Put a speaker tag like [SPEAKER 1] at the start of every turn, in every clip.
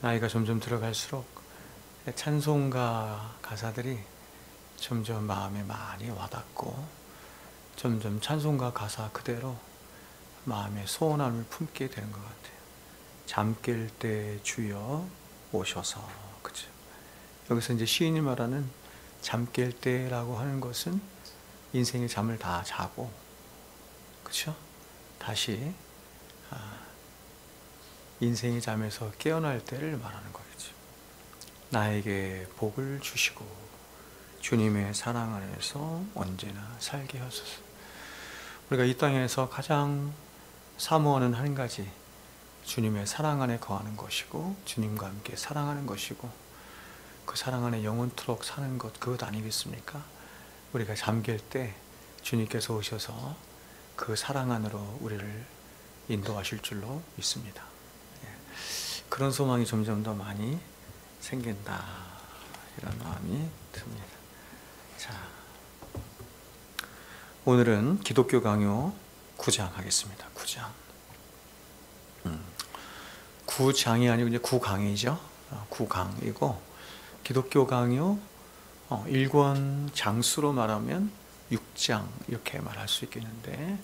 [SPEAKER 1] 나이가 점점 들어갈수록 찬송가 가사들이 점점 마음에 많이 와닿고 점점 찬송가 가사 그대로 마음의 소원함을 품게 되는 것 같아요. 잠 깰 때 주여 오셔서, 그죠? 여기서 이제 시인이 말하는 잠 깰 때라고 하는 것은 인생의 잠을 다 자고, 그렇죠? 다시 인생의 잠에서 깨어날 때를 말하는 거겠죠. 나에게 복을 주시고 주님의 사랑 안에서 언제나 살게 하소서. 우리가 이 땅에서 가장 사모하는 한 가지, 주님의 사랑 안에 거하는 것이고 주님과 함께 사랑하는 것이고 그 사랑 안에 영원토록 사는 것, 그것 아니겠습니까? 우리가 잠길 때 주님께서 오셔서 그 사랑 안으로 우리를 인도하실 줄로 믿습니다. 그런 소망이 점점 더 많이 생긴다, 이런 마음이 듭니다. 자, 오늘은 기독교 강요 9장 하겠습니다. 9장. 9장이 아니고 이제 9강이죠. 9강이고 기독교 강요 1권 장수로 말하면 6장 이렇게 말할 수 있겠는데,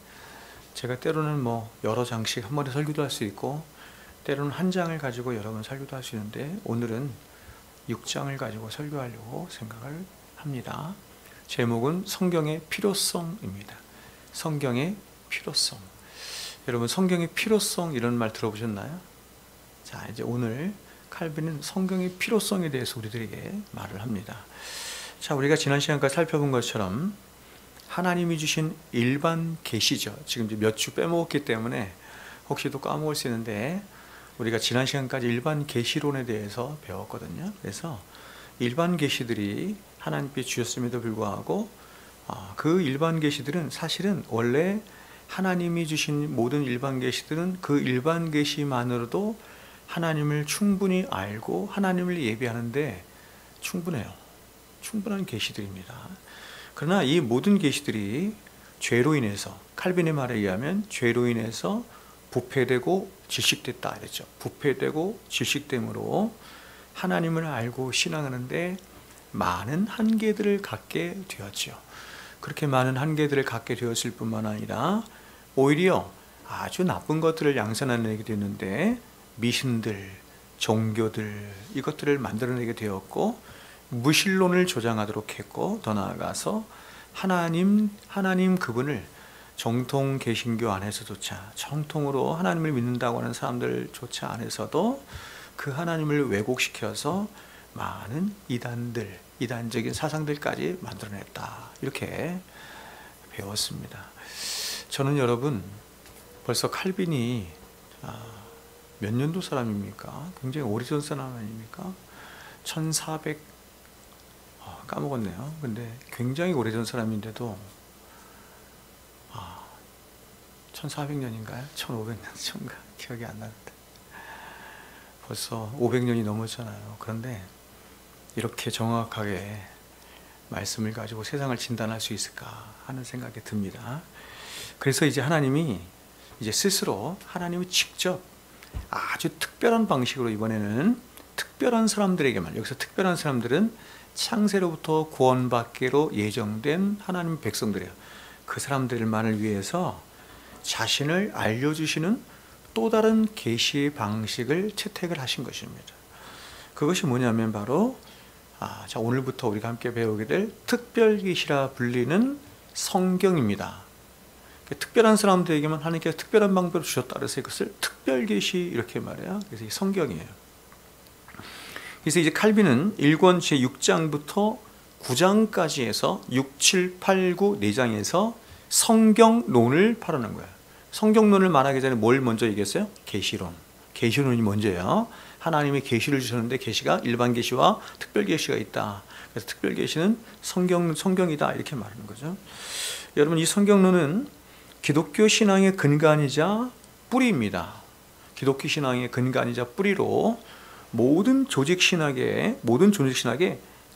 [SPEAKER 1] 제가 때로는 여러 장씩 한 번에 설교도 할 수 있고 때로는 한 장을 가지고 여러 번 설교도 할 수 있는데, 오늘은 6장을 가지고 설교하려고 생각을 합니다. 제목은 성경의 필요성입니다. 성경의 필요성. 여러분, 성경의 필요성 이런 말 들어보셨나요? 자, 이제 오늘 칼빈은 성경의 필요성에 대해서 우리들에게 말을 합니다. 자, 우리가 지난 시간까지 살펴본 것처럼 하나님이 주신 일반 계시죠. 지금 이제 몇 주 빼먹었기 때문에 혹시 또 까먹을 수 있는데, 우리가 지난 시간까지 일반 계시론에 대해서 배웠거든요. 그래서 일반 계시들이 하나님께 주셨음에도 불구하고 그 일반 계시들은 사실은 원래 하나님이 주신 모든 일반 계시들은 그 일반 계시만으로도 하나님을 충분히 알고 하나님을 예배하는데 충분해요. 충분한 계시들입니다. 그러나 이 모든 계시들이 죄로 인해서, 칼빈의 말에 의하면 죄로 인해서 부패되고 질식됐다 이랬죠. 부패되고 질식됨으로 하나님을 알고 신앙하는데 많은 한계들을 갖게 되었죠. 그렇게 많은 한계들을 갖게 되었을 뿐만 아니라 오히려 아주 나쁜 것들을 양산해내게 되는데, 미신들, 종교들, 이것들을 만들어내게 되었고 무신론을 조장하도록 했고, 더 나아가서 하나님 그분을 정통 개신교 안에서조차, 정통으로 하나님을 믿는다고 하는 사람들조차 안에서도 그 하나님을 왜곡시켜서 많은 이단적인 사상들까지 만들어냈다, 이렇게 배웠습니다. 저는 여러분, 벌써 칼빈이 몇 년도 사람입니까? 굉장히 오래전 사람 아닙니까? 1400 까먹었네요. 근데 굉장히 오래전 사람인데도 1400년인가요? 1500년, 기억이 안 나는데 벌써 500년이 넘었잖아요. 그런데 이렇게 정확하게 말씀을 가지고 세상을 진단할 수 있을까 하는 생각이 듭니다. 그래서 이제 하나님이 스스로 하나님이 직접 아주 특별한 방식으로 이번에는 특별한 사람들에게만, 여기서 특별한 사람들은 창세로부터 구원받기로 예정된 하나님 백성들이에요. 그 사람들만을 위해서 자신을 알려주시는 또 다른 계시의 방식을 채택을 하신 것입니다. 그것이 뭐냐면 바로 자, 오늘부터 우리가 함께 배우게 될 특별계시라 불리는 성경입니다. 특별한 사람들에게만 하나님께서 특별한 방법을 주셨다 그래서 이것을 특별계시 이렇게 말해요. 그래서 이 성경이에요. 그래서 이제 칼빈은 1권 제6장부터 9장까지 해서 6, 7, 8, 9 4장에서 성경론을 팔아낸 거예요. 성경론을 말하기 전에 뭘 먼저 얘기했어요? 계시론. 계시론이 먼저예요. 하나님이 계시를 주셨는데 계시가 일반 계시와 특별 계시가 있다. 그래서 특별 계시는 성경이다, 이렇게 말하는 거죠. 여러분, 이 성경론은 기독교 신앙의 근간이자 뿌리입니다. 기독교 신앙의 근간이자 뿌리로 모든 조직 신학의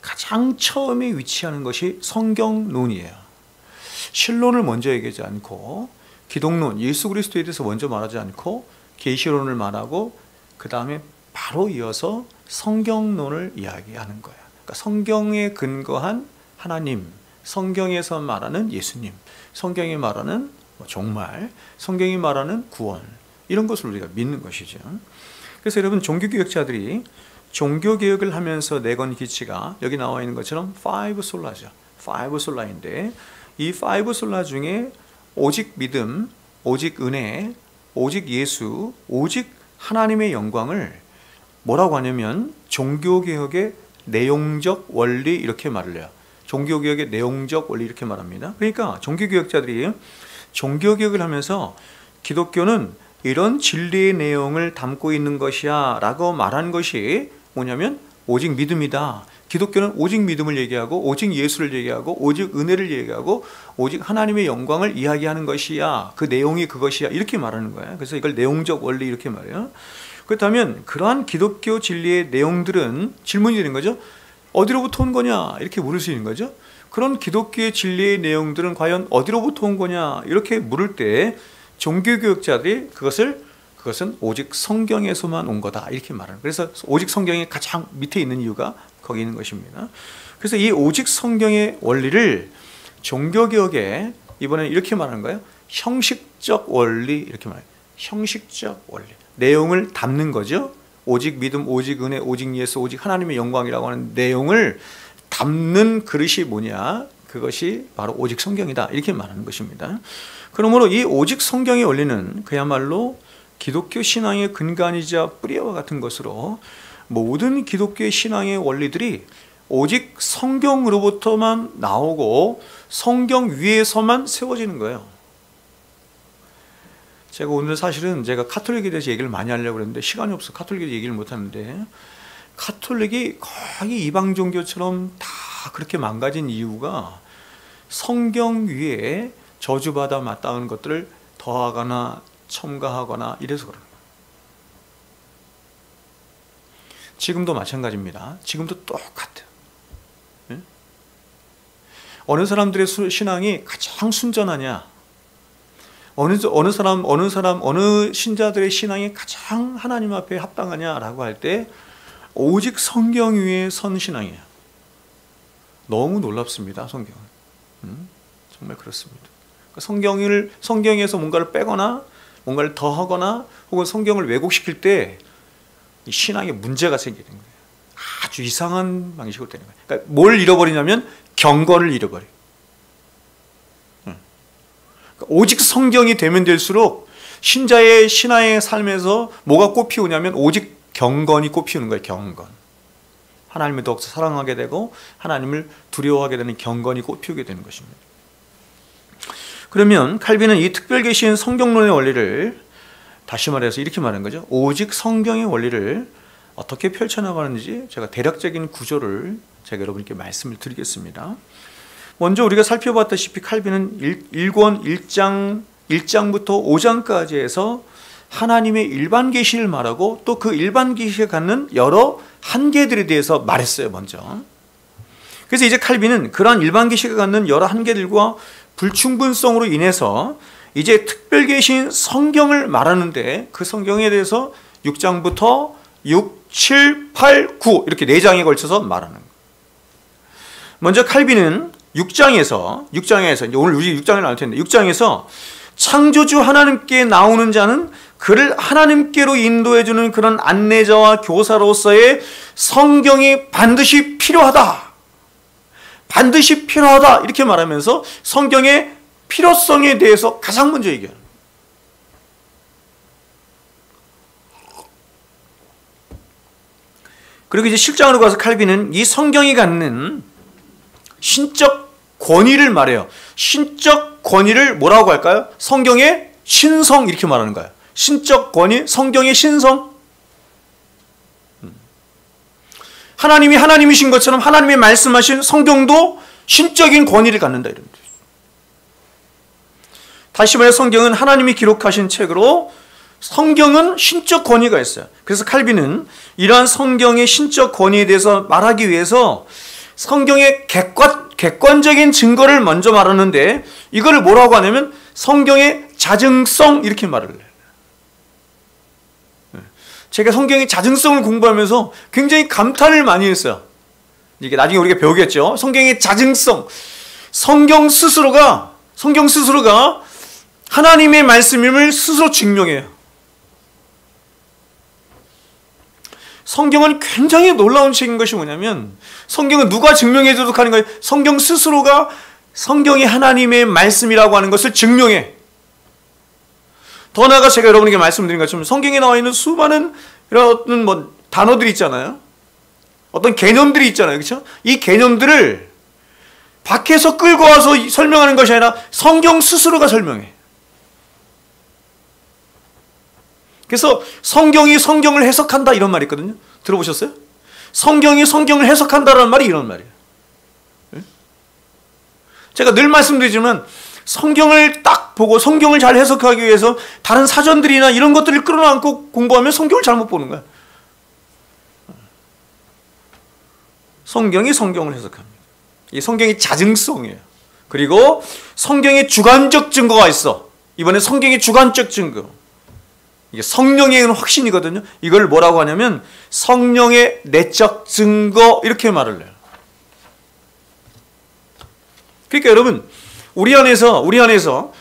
[SPEAKER 1] 가장 처음에 위치하는 것이 성경론이에요. 신론을 먼저 얘기하지 않고, 기독론, 예수 그리스도에 대해서 먼저 말하지 않고 계시론을 말하고 그 다음에 바로 이어서 성경론을 이야기하는 거야. 그러니까 성경에 근거한 하나님, 성경에서 말하는 예수님, 성경이 말하는 종말, 성경이 말하는 구원, 이런 것을 우리가 믿는 것이죠. 그래서 여러분, 종교개혁자들이 종교개혁을 하면서 내건 기치가 여기 나와 있는 것처럼 5 솔라죠. 5 솔라인데 이 5 솔라 중에 오직 믿음, 오직 은혜, 오직 예수, 오직 하나님의 영광을 뭐라고 하냐면 종교개혁의 내용적 원리, 이렇게 말을 해요. 종교개혁의 내용적 원리, 이렇게 말합니다. 그러니까 종교개혁자들이 종교개혁을 하면서 기독교는 이런 진리의 내용을 담고 있는 것이야 라고 말한 것이 뭐냐면 오직 믿음이다. 기독교는 오직 믿음을 얘기하고 오직 예수를 얘기하고 오직 은혜를 얘기하고 오직 하나님의 영광을 이야기하는 것이야. 그 내용이 그것이야. 이렇게 말하는 거예요. 그래서 이걸 내용적 원리, 이렇게 말해요. 그렇다면 그러한 기독교 진리의 내용들은 질문이 되는 거죠. 어디로부터 온 거냐? 이렇게 물을 수 있는 거죠. 그런 기독교의 진리의 내용들은 과연 어디로부터 온 거냐? 이렇게 물을 때 종교개혁자들이 그것은 오직 성경에서만 온 거다, 이렇게 말하는. 그래서 오직 성경이 가장 밑에 있는 이유가 거기 있는 것입니다. 그래서 이 오직 성경의 원리를 종교개혁에 이번에 이렇게 말하는 거예요. 형식적 원리, 이렇게 말해요. 형식적 원리. 내용을 담는 거죠. 오직 믿음, 오직 은혜, 오직 예수, 오직 하나님의 영광이라고 하는 내용을 담는 그릇이 뭐냐? 그것이 바로 오직 성경이다, 이렇게 말하는 것입니다. 그러므로 이 오직 성경의 원리는 그야말로 기독교 신앙의 근간이자 뿌리와 같은 것으로 모든 기독교의 신앙의 원리들이 오직 성경으로부터만 나오고 성경 위에서만 세워지는 거예요. 제가 오늘 사실은 제가 카톨릭에 대해서 얘기를 많이 하려고 그랬는데 시간이 없어 카톨릭에 얘기를 못 하는데, 카톨릭이 거의 이방 종교처럼 다 그렇게 망가진 이유가 성경 위에 저주받아 마땅한 것들을 더하거나 첨가하거나 이래서 그런 거예요. 지금도 마찬가지입니다. 지금도 똑같아요. 네? 어느 사람들의 신앙이 가장 순전하냐? 어느 신자들의 신앙이 가장 하나님 앞에 합당하냐라고 할 때 오직 성경 위에 선 신앙이에요. 너무 놀랍습니다, 성경은. 정말 그렇습니다. 성경에서 뭔가를 빼거나 뭔가를 더하거나 혹은 성경을 왜곡시킬 때 신앙에 문제가 생기는 거예요. 아주 이상한 방식으로 되는 거예요. 그러니까 뭘 잃어버리냐면 경건을 잃어버려요. 그러니까 오직 성경이 되면 될수록 신자의 신앙의 삶에서 뭐가 꽃피우냐면 오직 경건이 꽃피우는 거예요. 경건. 하나님을 더욱 사랑하게 되고 하나님을 두려워하게 되는 경건이 꽃피우게 되는 것입니다. 그러면 칼빈은 이 특별 계시인 성경론의 원리를 다시 말해서 이렇게 말하는 거죠. 오직 성경의 원리를 어떻게 펼쳐나가는지 제가 대략적인 구조를 제가 여러분께 말씀을 드리겠습니다. 먼저 우리가 살펴봤다시피 칼빈은 1권 1장부터 5장까지 해서 하나님의 일반 계시를 말하고 또 그 일반 계시가 갖는 여러 한계들에 대해서 말했어요, 먼저. 그래서 이제 칼빈은 그러한 일반 계시가 갖는 여러 한계들과 불충분성으로 인해서 이제 특별 계시인 성경을 말하는데 그 성경에 대해서 6장부터 6, 7, 8, 9 이렇게 4장에 걸쳐서 말하는 거예요. 먼저 칼빈은 6장에서 이제 오늘 우리 6장을 나눌 텐데 6장에서 창조주 하나님께 나오는 자는 그를 하나님께로 인도해주는 그런 안내자와 교사로서의 성경이 반드시 필요하다. 반드시 필요하다. 이렇게 말하면서 성경의 필요성에 대해서 가장 먼저 얘기해요. 그리고 이제 실장으로 가서 칼빈은 이 성경이 갖는 신적 권위를 말해요. 신적 권위를 뭐라고 할까요? 성경의 신성 이렇게 말하는 거예요. 신적 권위, 성경의 신성. 하나님이 하나님이신 것처럼 하나님이 말씀하신 성경도 신적인 권위를 갖는다 이런 뜻이에요. 다시 말해 성경은 하나님이 기록하신 책으로 성경은 신적 권위가 있어요. 그래서 칼빈은 이러한 성경의 신적 권위에 대해서 말하기 위해서 성경의 객관적인 증거를 먼저 말하는데 이거를 뭐라고 하냐면 성경의 자증성 이렇게 말을 해요. 제가 성경의 자증성을 공부하면서 굉장히 감탄을 많이 했어요. 이게 나중에 우리가 배우겠죠. 성경의 자증성. 성경 스스로가 하나님의 말씀임을 스스로 증명해요. 성경은 굉장히 놀라운 책인 것이 뭐냐면, 성경은 누가 증명해 주도록 하는 거예요? 성경 스스로가 성경이 하나님의 말씀이라고 하는 것을 증명해. 더 나아가 제가 여러분에게 말씀드린 것처럼 성경에 나와 있는 수많은 이런 단어들이 있잖아요. 어떤 개념들이 있잖아요. 그렇죠? 이 개념들을 밖에서 끌고 와서 설명하는 것이 아니라 성경 스스로가 설명해. 그래서 성경이 성경을 해석한다 이런 말이 있거든요. 들어보셨어요? 성경이 성경을 해석한다라는 말이 이런 말이에요. 제가 늘 말씀드리지만 성경을 딱 보고 성경을 잘 해석하기 위해서 다른 사전들이나 이런 것들을 끌어안고 공부하면 성경을 잘못 보는 거야. 성경이 성경을 해석합니다. 이 성경이 자증성이에요. 그리고 성경의 주관적 증거가 있어. 이번에 성경의 주관적 증거. 이게 성령의 확신이거든요. 이걸 뭐라고 하냐면 성령의 내적 증거 이렇게 말을 해요. 그러니까 여러분 우리 안에서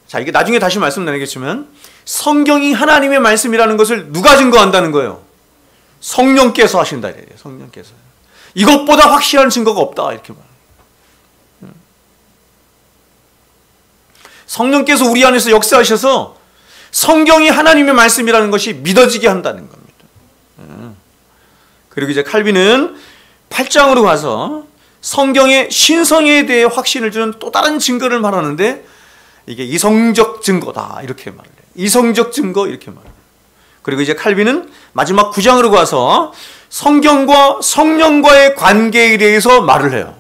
[SPEAKER 1] 자 이게 나중에 다시 말씀드리겠지만 성경이 하나님의 말씀이라는 것을 누가 증거한다는 거예요? 성령께서 하신다 이래요. 성령께서. 이것보다 확실한 증거가 없다 이렇게 말해요. 성령께서 우리 안에서 역사하셔서 성경이 하나님의 말씀이라는 것이 믿어지게 한다는 겁니다. 그리고 이제 칼빈은 8장으로 가서 성경의 신성에 대해 확신을 주는 또 다른 증거를 말하는데 이게 이성적 증거다 이렇게 말을 해요. 이성적 증거 이렇게 말해요. 그리고 이제 칼빈은 마지막 9장으로 가서 성경과 성령과의 관계에 대해서 말을 해요.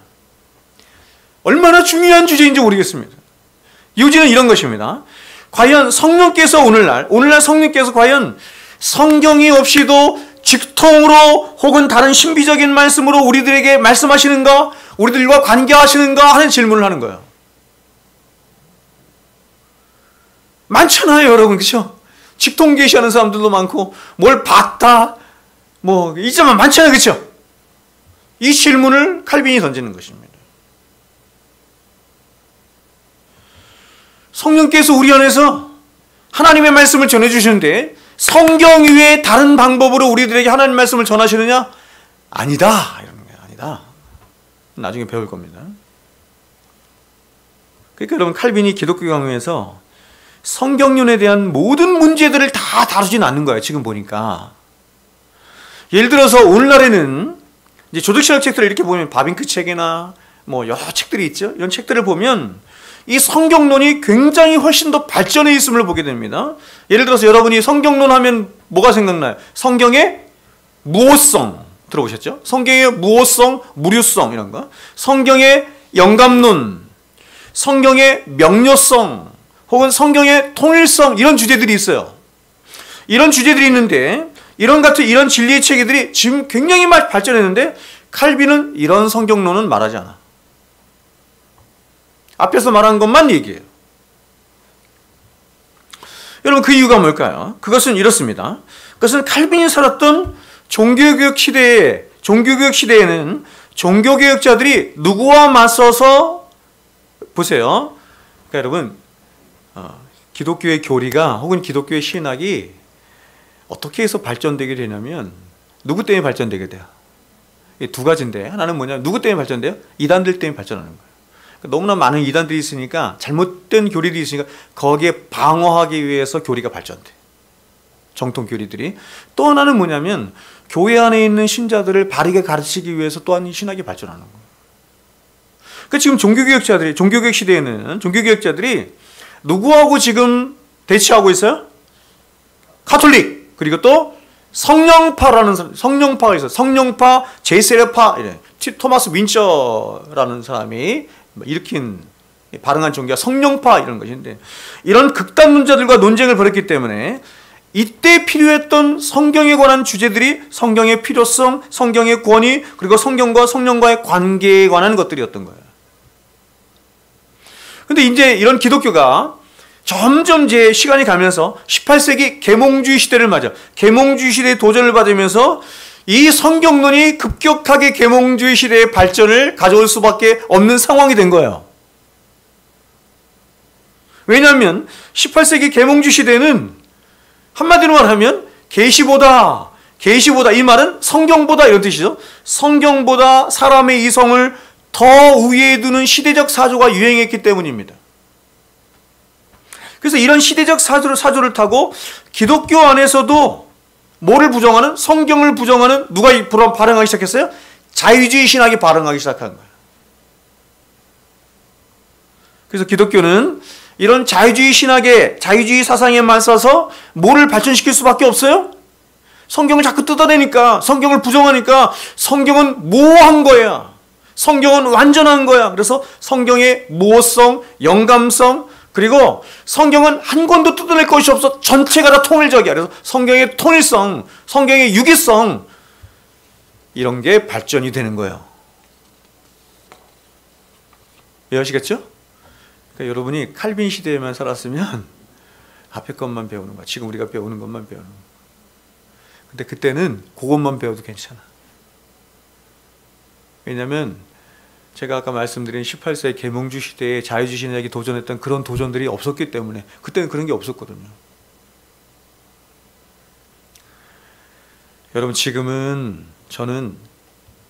[SPEAKER 1] 얼마나 중요한 주제인지 모르겠습니다. 요지는 이런 것입니다. 과연 성령께서 오늘날 성령께서 과연 성경이 없이도 직통으로 혹은 다른 신비적인 말씀으로 우리들에게 말씀하시는가? 우리들과 관계하시는가? 하는 질문을 하는 거예요. 많잖아요, 여러분. 그렇죠? 직통 계시하는 사람들도 많고 뭘 봤다. 있지만 많잖아요. 그렇죠? 이 질문을 칼빈이 던지는 것입니다. 성령께서 우리 안에서 하나님의 말씀을 전해주시는데 성경 외에 다른 방법으로 우리들에게 하나님 말씀을 전하시느냐? 아니다. 이런 게 아니다. 나중에 배울 겁니다. 그러니까 여러분 칼빈이 기독교 강요에서 성경론에 대한 모든 문제들을 다 다루진 않는 거예요. 지금 보니까. 예를 들어서 오늘날에는 이제 조직신학 책들을 이렇게 보면 바빙크 책이나 여러 책들이 있죠. 이런 책들을 보면 이 성경론이 굉장히 훨씬 더 발전해 있음을 보게 됩니다. 예를 들어서 여러분이 성경론 하면 뭐가 생각나요? 성경의 무호성 들어보셨죠? 성경의 무호성, 무류성 이런 거. 성경의 영감론, 성경의 명료성, 혹은 성경의 통일성 이런 주제들이 있어요. 이런 주제들이 있는데 이런 진리의 체계들이 지금 굉장히 발전했는데 칼빈은 이런 성경론은 말하지 않아. 앞에서 말한 것만 얘기해요. 여러분 그 이유가 뭘까요? 그것은 이렇습니다. 그것은 칼빈이 살았던 종교개혁 시대에는 종교개혁자들이 누구와 맞서서 보세요. 그러니까 여러분 기독교의 교리가 혹은 기독교의 신학이 어떻게 해서 발전되게 되냐면 누구 때문에 발전되게 돼요? 두 가지인데 하나는 뭐냐? 누구 때문에 발전돼요? 이단들 때문에 발전하는 거예요. 너무나 많은 이단들이 있으니까 잘못된 교리들이 있으니까 거기에 방어하기 위해서 교리가 발전돼. 정통 교리들이. 또 하나는 뭐냐면 교회 안에 있는 신자들을 바르게 가르치기 위해서 또한 신학이 발전하는 거예요. 그러니까 지금 종교개혁 시대에는 종교개혁자들이 누구하고 지금 대치하고 있어요? 가톨릭 그리고 또 성령파가 있어요. 성령파, 제세례파, 토마스 윈처라는 사람이 일으킨 발흥한 종교가 성령파 이런 것인데 이런 극단론자들과 논쟁을 벌였기 때문에 이때 필요했던 성경에 관한 주제들이 성경의 필요성, 성경의 권위 그리고 성경과 성령과의 관계에 관한 것들이었던 거예요. 근데 이제 이런 기독교가 점점 이제 시간이 가면서 18세기 계몽주의 시대를 맞아. 계몽주의 시대의 도전을 받으면서 이 성경론이 급격하게 계몽주의 시대의 발전을 가져올 수밖에 없는 상황이 된 거예요. 왜냐하면 18세기 계몽주의 시대는 한마디로 말하면 계시보다 이 말은 성경보다 이런 뜻이죠. 성경보다 사람의 이성을 더 우위에 두는 시대적 사조가 유행했기 때문입니다. 그래서 이런 시대적 사조를 타고 기독교 안에서도 뭐를 부정하는? 성경을 부정하는 누가 발행하기 시작했어요? 자유주의 신학이 발행하기 시작한 거예요. 그래서 기독교는 이런 자유주의 사상에 맞서서 뭐를 발전시킬 수밖에 없어요? 성경을 자꾸 뜯어내니까, 성경을 부정하니까 성경은 모호한 거야. 성경은 완전한 거야. 그래서 성경의 모호성, 영감성, 그리고 성경은 한 권도 뜯어낼 것이 없어. 전체가 다 통일적이야. 그래서 성경의 통일성, 성경의 유기성, 이런 게 발전이 되는 거예요. 이해하시겠죠? 그러니까 여러분이 칼빈 시대에만 살았으면 앞에 것만 배우는 거야. 지금 우리가 배우는 것만 배우는 거야. 근데 그때는 그것만 배워도 괜찮아. 왜냐하면 제가 아까 말씀드린 18세기 계몽주의 시대에 자유주의 신학이 도전했던 그런 도전들이 없었기 때문에, 그때는 그런 게 없었거든요. 여러분, 지금은 저는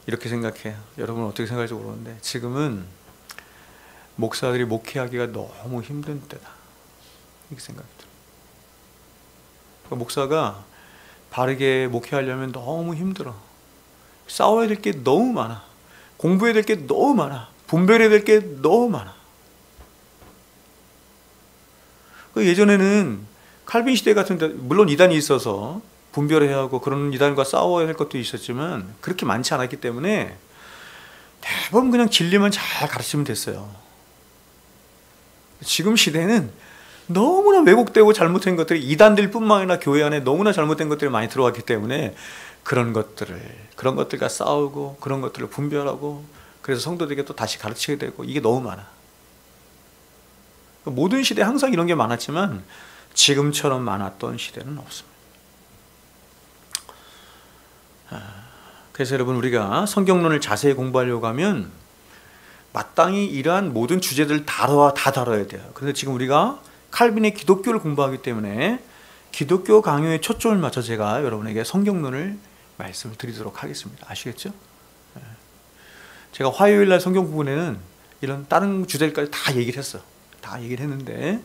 [SPEAKER 1] 이렇게 생각해요. 여러분은 어떻게 생각할지 모르는데 지금은 목사들이 목회하기가 너무 힘든 때다, 이렇게 생각이 들어요. 그러니까 목사가 바르게 목회하려면 너무 힘들어. 싸워야 될 게 너무 많아. 공부해야 될 게 너무 많아. 분별해야 될 게 너무 많아. 예전에는 칼빈 시대 같은 데 물론 이단이 있어서 분별해야 하고 그런 이단과 싸워야 할 것도 있었지만 그렇게 많지 않았기 때문에 대부분 그냥 진리만 잘 가르치면 됐어요. 지금 시대는 너무나 왜곡되고 잘못된 것들이 이단들뿐만 아니라 교회 안에 너무나 잘못된 것들이 많이 들어왔기 때문에 그런 것들과 싸우고 그런 것들을 분별하고 그래서 성도들에게 또 다시 가르치게 되고, 이게 너무 많아. 모든 시대에 항상 이런 게 많았지만 지금처럼 많았던 시대는 없습니다. 그래서 여러분, 우리가 성경론을 자세히 공부하려고 하면 마땅히 이러한 모든 주제들을 다 다뤄야 돼요. 그런데 지금 우리가 칼빈의 기독교를 공부하기 때문에 기독교 강요에 초점을 맞춰 제가 여러분에게 성경론을 말씀을 드리도록 하겠습니다. 아시겠죠? 제가 화요일날 성경 부분에는 이런 다른 주제까지 다 얘기를 했어요. 다 얘기를 했는데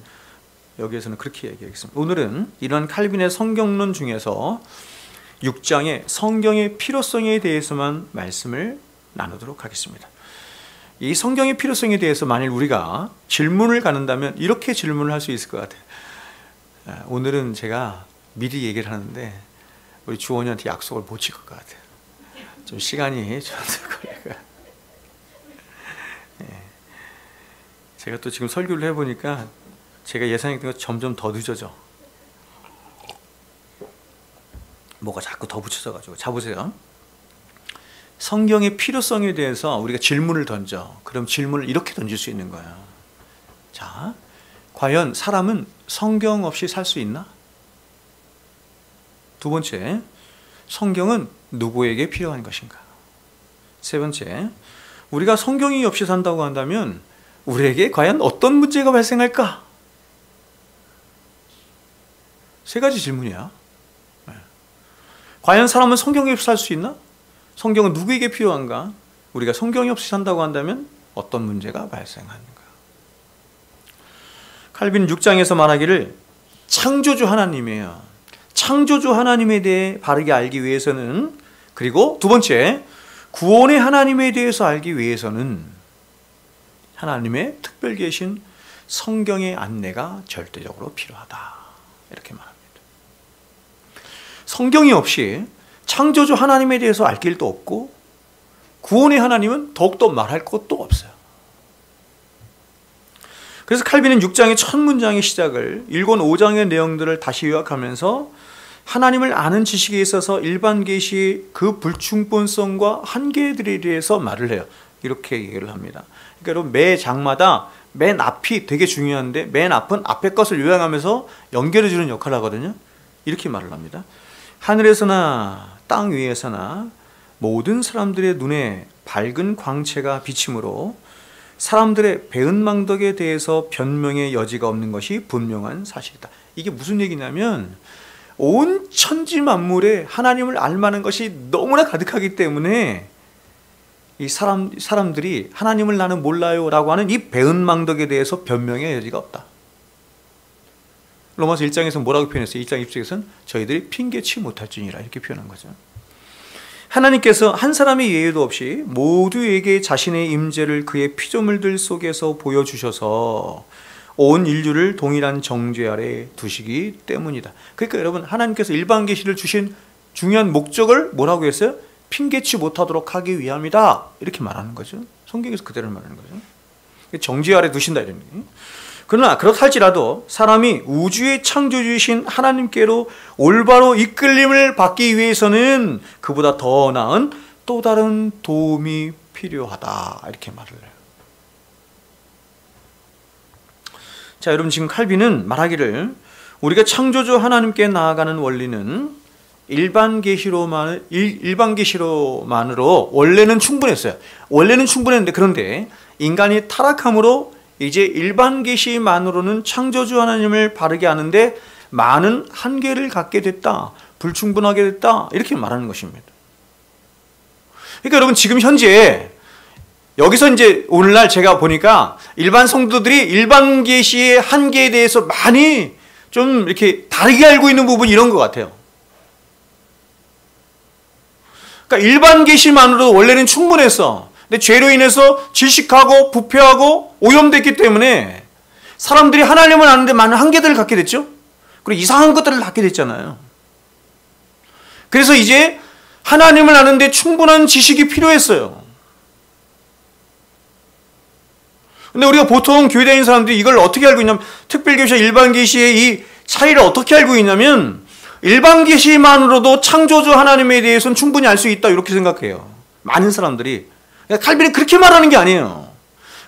[SPEAKER 1] 여기에서는 그렇게 얘기하겠습니다. 오늘은 이런 칼빈의 성경론 중에서 6장의 성경의 필요성에 대해서만 말씀을 나누도록 하겠습니다. 이 성경의 필요성에 대해서 만일 우리가 질문을 갖는다면 이렇게 질문을 할 수 있을 것 같아요. 오늘은 제가 미리 얘기를 하는데 우리 주원이한테 약속을 못 지킬 것 같아요. 좀 시간이 좀 걸려요. 제가 또 지금 설교를 해보니까 제가 예상했던 것 점점 더 늦어져. 뭐가 자꾸 더 붙여져가지고. 자, 보세요. 성경의 필요성에 대해서 우리가 질문을 던져. 그럼 질문을 이렇게 던질 수 있는 거예요. 자, 과연 사람은 성경 없이 살 수 있나? 두 번째, 성경은 누구에게 필요한 것인가? 세 번째, 우리가 성경이 없이 산다고 한다면 우리에게 과연 어떤 문제가 발생할까? 세 가지 질문이야. 과연 사람은 성경이 없이 살 수 있나? 성경은 누구에게 필요한가? 우리가 성경이 없이 산다고 한다면 어떤 문제가 발생하는가? 칼빈 6장에서 말하기를 창조주 하나님이에요. 창조주 하나님에 대해 바르게 알기 위해서는, 그리고 두 번째, 구원의 하나님에 대해서 알기 위해서는 하나님의 특별 계신 성경의 안내가 절대적으로 필요하다, 이렇게 말합니다. 성경이 없이 창조주 하나님에 대해서 알 길도 없고 구원의 하나님은 더욱더 말할 것도 없어요. 그래서 칼빈은 6장의 첫 문장의 시작을 1권 5장의 내용들을 다시 요약하면서 하나님을 아는 지식에 있어서 일반 계시의 그 불충분성과 한계들에 대해서 말을 해요. 이렇게 얘기를 합니다. 그러니까 여러분 매 장마다 맨 앞이 되게 중요한데 맨 앞은 앞에 것을 요약하면서 연결해주는 역할을 하거든요. 이렇게 말을 합니다. 하늘에서나 땅 위에서나 모든 사람들의 눈에 밝은 광채가 비침으로 사람들의 배은망덕에 대해서 변명의 여지가 없는 것이 분명한 사실이다. 이게 무슨 얘기냐면 온 천지 만물에 하나님을 알만한 것이 너무나 가득하기 때문에 이 사람들이 하나님을 나는 몰라요 라고 하는 이 배은망덕에 대해서 변명의 여지가 없다. 로마서 1장에서 뭐라고 표현했어요? 1장 20절에서는 저희들이 핑계치 못할지니라 이렇게 표현한 거죠. 하나님께서 한 사람의 예외도 없이 모두에게 자신의 임재를 그의 피조물들 속에서 보여주셔서 온 인류를 동일한 정죄 아래 두시기 때문이다. 그러니까 여러분 하나님께서 일반 계시를 주신 중요한 목적을 뭐라고 했어요? 핑계치 못하도록 하기 위함이다. 이렇게 말하는 거죠. 성경에서 그대로 말하는 거죠. 정죄 아래 두신다 이런 얘기. 그러나 그렇다 할지라도 사람이 우주의 창조주이신 하나님께로 올바로 이끌림을 받기 위해서는 그보다 더 나은 또 다른 도움이 필요하다. 이렇게 말을 해요. 자, 여러분 지금 칼빈은 말하기를 우리가 창조주 하나님께 나아가는 원리는 일반 계시로만으로 원래는 충분했어요. 원래는 충분했는데 그런데 인간이 타락함으로 이제 일반 계시만으로는 창조주 하나님을 바르게 아는데 많은 한계를 갖게 됐다. 불충분하게 됐다. 이렇게 말하는 것입니다. 그러니까 여러분 지금 현재 여기서 이제 오늘날 제가 보니까 일반 성도들이 일반 계시의 한계에 대해서 많이 좀 이렇게 다르게 알고 있는 부분이 이런 것 같아요. 그러니까 일반 계시만으로도 원래는 충분했어. 근데 죄로 인해서 질식하고 부패하고 오염됐기 때문에 사람들이 하나님을 아는데 많은 한계들을 갖게 됐죠. 그리고 이상한 것들을 갖게 됐잖아요. 그래서 이제 하나님을 아는데 충분한 지식이 필요했어요. 근데 우리가 보통 교회 다니는 사람들이 이걸 어떻게 알고 있냐면 특별계시와 일반계시의 이 차이를 어떻게 알고 있냐면 일반계시만으로도 창조주 하나님에 대해서는 충분히 알 수 있다 이렇게 생각해요. 많은 사람들이. 칼빈이 그렇게 말하는 게 아니에요.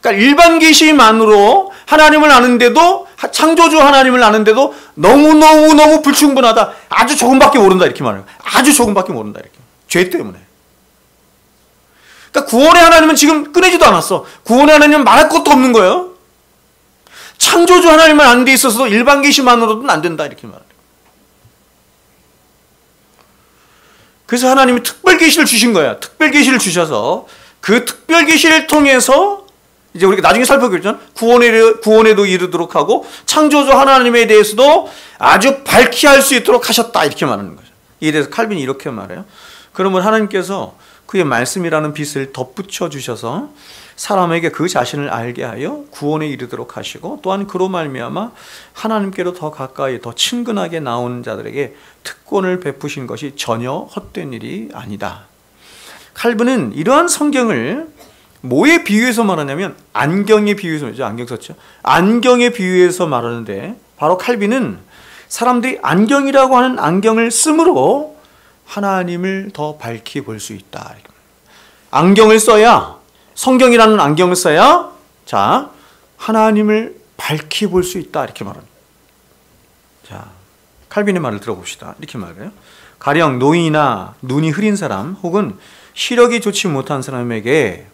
[SPEAKER 1] 그러니까 일반 계시만으로 하나님을 아는데도 창조주 하나님을 아는데도 너무 불충분하다. 아주 조금밖에 모른다 이렇게 말해요. 아주 조금밖에 모른다 이렇게. 죄 때문에. 그러니까 구원의 하나님은 지금 꺼내지도 않았어. 구원의 하나님은 말할 것도 없는 거예요. 창조주 하나님을 아는 데 있어서도 일반 계시만으로는 안 된다 이렇게 말해요. 그래서 하나님이 특별 계시를 주신 거야. 특별 계시를 주셔서 그 특별 계시를 통해서 이제 우리가 나중에 살펴보겠지만 구원에도 이르도록 하고 창조주 하나님에 대해서도 아주 밝히 알 수 있도록 하셨다 이렇게 말하는 거죠. 이에 대해서 칼빈이 이렇게 말해요. 그러면 하나님께서 그의 말씀이라는 빛을 덧붙여 주셔서 사람에게 그 자신을 알게 하여 구원에 이르도록 하시고 또한 그로 말미암아 하나님께로 더 가까이 더 친근하게 나오는 자들에게 특권을 베푸신 것이 전혀 헛된 일이 아니다. 칼빈은 이러한 성경을 뭐에 비유해서 말하냐면 안경에 비유해서 말이죠. 안경 썼죠. 안경에 비유해서 말하는데 바로 칼빈은 사람들이 안경이라고 하는 안경을 쓰므로 하나님을 더 밝히 볼 수 있다. 안경을 써야 성경이라는 안경을 써야 자 하나님을 밝히 볼 수 있다 이렇게 말합니다. 자 칼빈의 말을 들어봅시다. 이렇게 말해요. 가령 노인이나 눈이 흐린 사람 혹은 시력이 좋지 못한 사람에게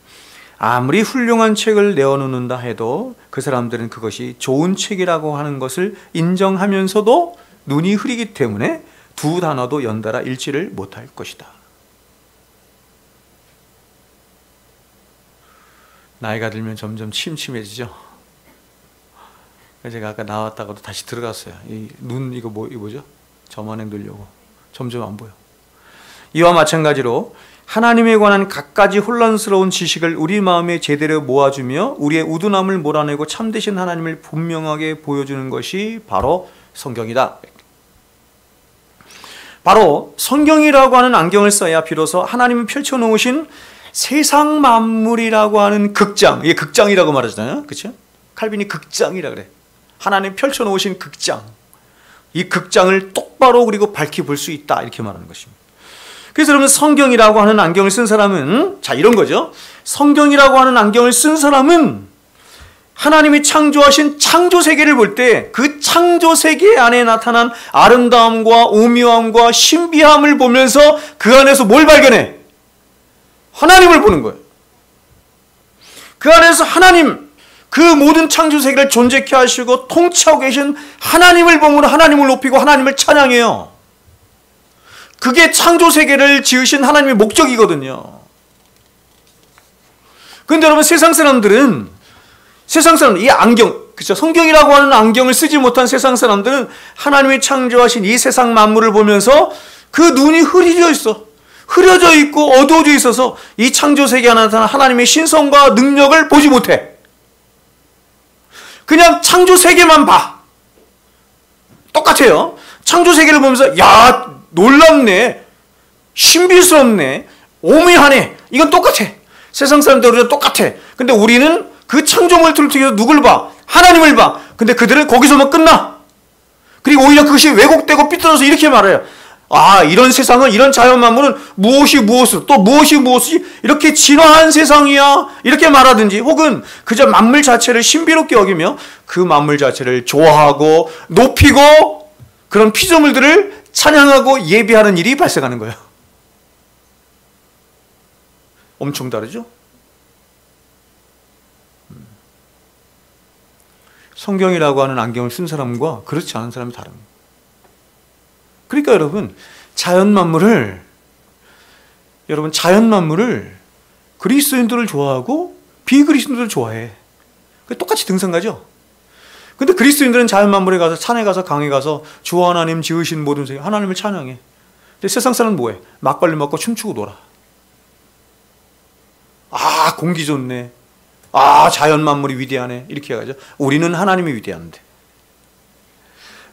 [SPEAKER 1] 아무리 훌륭한 책을 내어놓는다 해도 그 사람들은 그것이 좋은 책이라고 하는 것을 인정하면서도 눈이 흐리기 때문에 두 단어도 연달아 읽지를 못할 것이다. 나이가 들면 점점 침침해지죠. 제가 아까 나왔다가도 다시 들어갔어요. 이 눈 이거 뭐죠? 점안에 넣으려고 점점 안 보여. 이와 마찬가지로 하나님에 관한 갖가지 혼란스러운 지식을 우리 마음에 제대로 모아주며 우리의 우둔함을 몰아내고 참되신 하나님을 분명하게 보여주는 것이 바로 성경이다. 바로 성경이라고 하는 안경을 써야 비로소 하나님이 펼쳐놓으신 세상 만물이라고 하는 극장, 이게 극장이라고 말하잖아요. 그렇죠? 칼빈이 극장이라 그래. 하나님 펼쳐놓으신 극장. 이 극장을 똑바로 그리고 밝히 볼 수 있다. 이렇게 말하는 것입니다. 그래서 여러분 성경이라고 하는 안경을 쓴 사람은 자 이런 거죠. 성경이라고 하는 안경을 쓴 사람은 하나님이 창조하신 창조 세계를 볼 때 그 창조 세계 안에 나타난 아름다움과 오묘함과 신비함을 보면서 그 안에서 뭘 발견해? 하나님을 보는 거예요. 그 안에서 하나님, 그 모든 창조 세계를 존재케 하시고 통치하고 계신 하나님을 보므로 하나님을 높이고 하나님을 찬양해요. 그게 창조 세계를 지으신 하나님의 목적이거든요. 그런데 여러분 세상 사람들은 이 안경, 그렇죠? 성경이라고 하는 안경을 쓰지 못한 세상 사람들은 하나님이 창조하신 이 세상 만물을 보면서 그 눈이 흐려져 있고 어두워져 있어서 이 창조 세계에 나타난 하나님의 신성과 능력을 보지 못해. 그냥 창조 세계만 봐. 똑같아요. 창조 세계를 보면서 야, 놀랍네, 신비스럽네, 오묘하네. 이건 똑같아. 세상 사람들은 똑같아. 근데 우리는 그 창조물을 통해서 누굴 봐? 하나님을 봐. 근데 그들은 거기서만 끝나. 그리고 오히려 그것이 왜곡되고 삐뚤어서 이렇게 말해요. 아, 이런 세상은, 이런 자연만물은 무엇이 무엇으로, 또 무엇이 무엇이 이렇게 진화한 세상이야, 이렇게 말하든지, 혹은 그저 만물 자체를 신비롭게 여기며 그 만물 자체를 좋아하고 높이고 그런 피조물들을 찬양하고 예배하는 일이 발생하는 거예요. 엄청 다르죠? 성경이라고 하는 안경을 쓴 사람과 그렇지 않은 사람이 다릅니다. 그러니까 여러분, 자연 만물을 그리스도인들을 좋아하고 비그리스도인들을 좋아해. 똑같이 등산가죠. 근데 그리스도인들은 자연 만물에 가서, 산에 가서, 강에 가서 주 하나님 지으신 모든 세계 하나님을 찬양해. 근데 세상 사람은 뭐해? 막걸리 먹고 춤추고 놀아. 아, 공기 좋네. 아, 자연 만물이 위대하네. 이렇게 해가지고 우리는 하나님이 위대한데.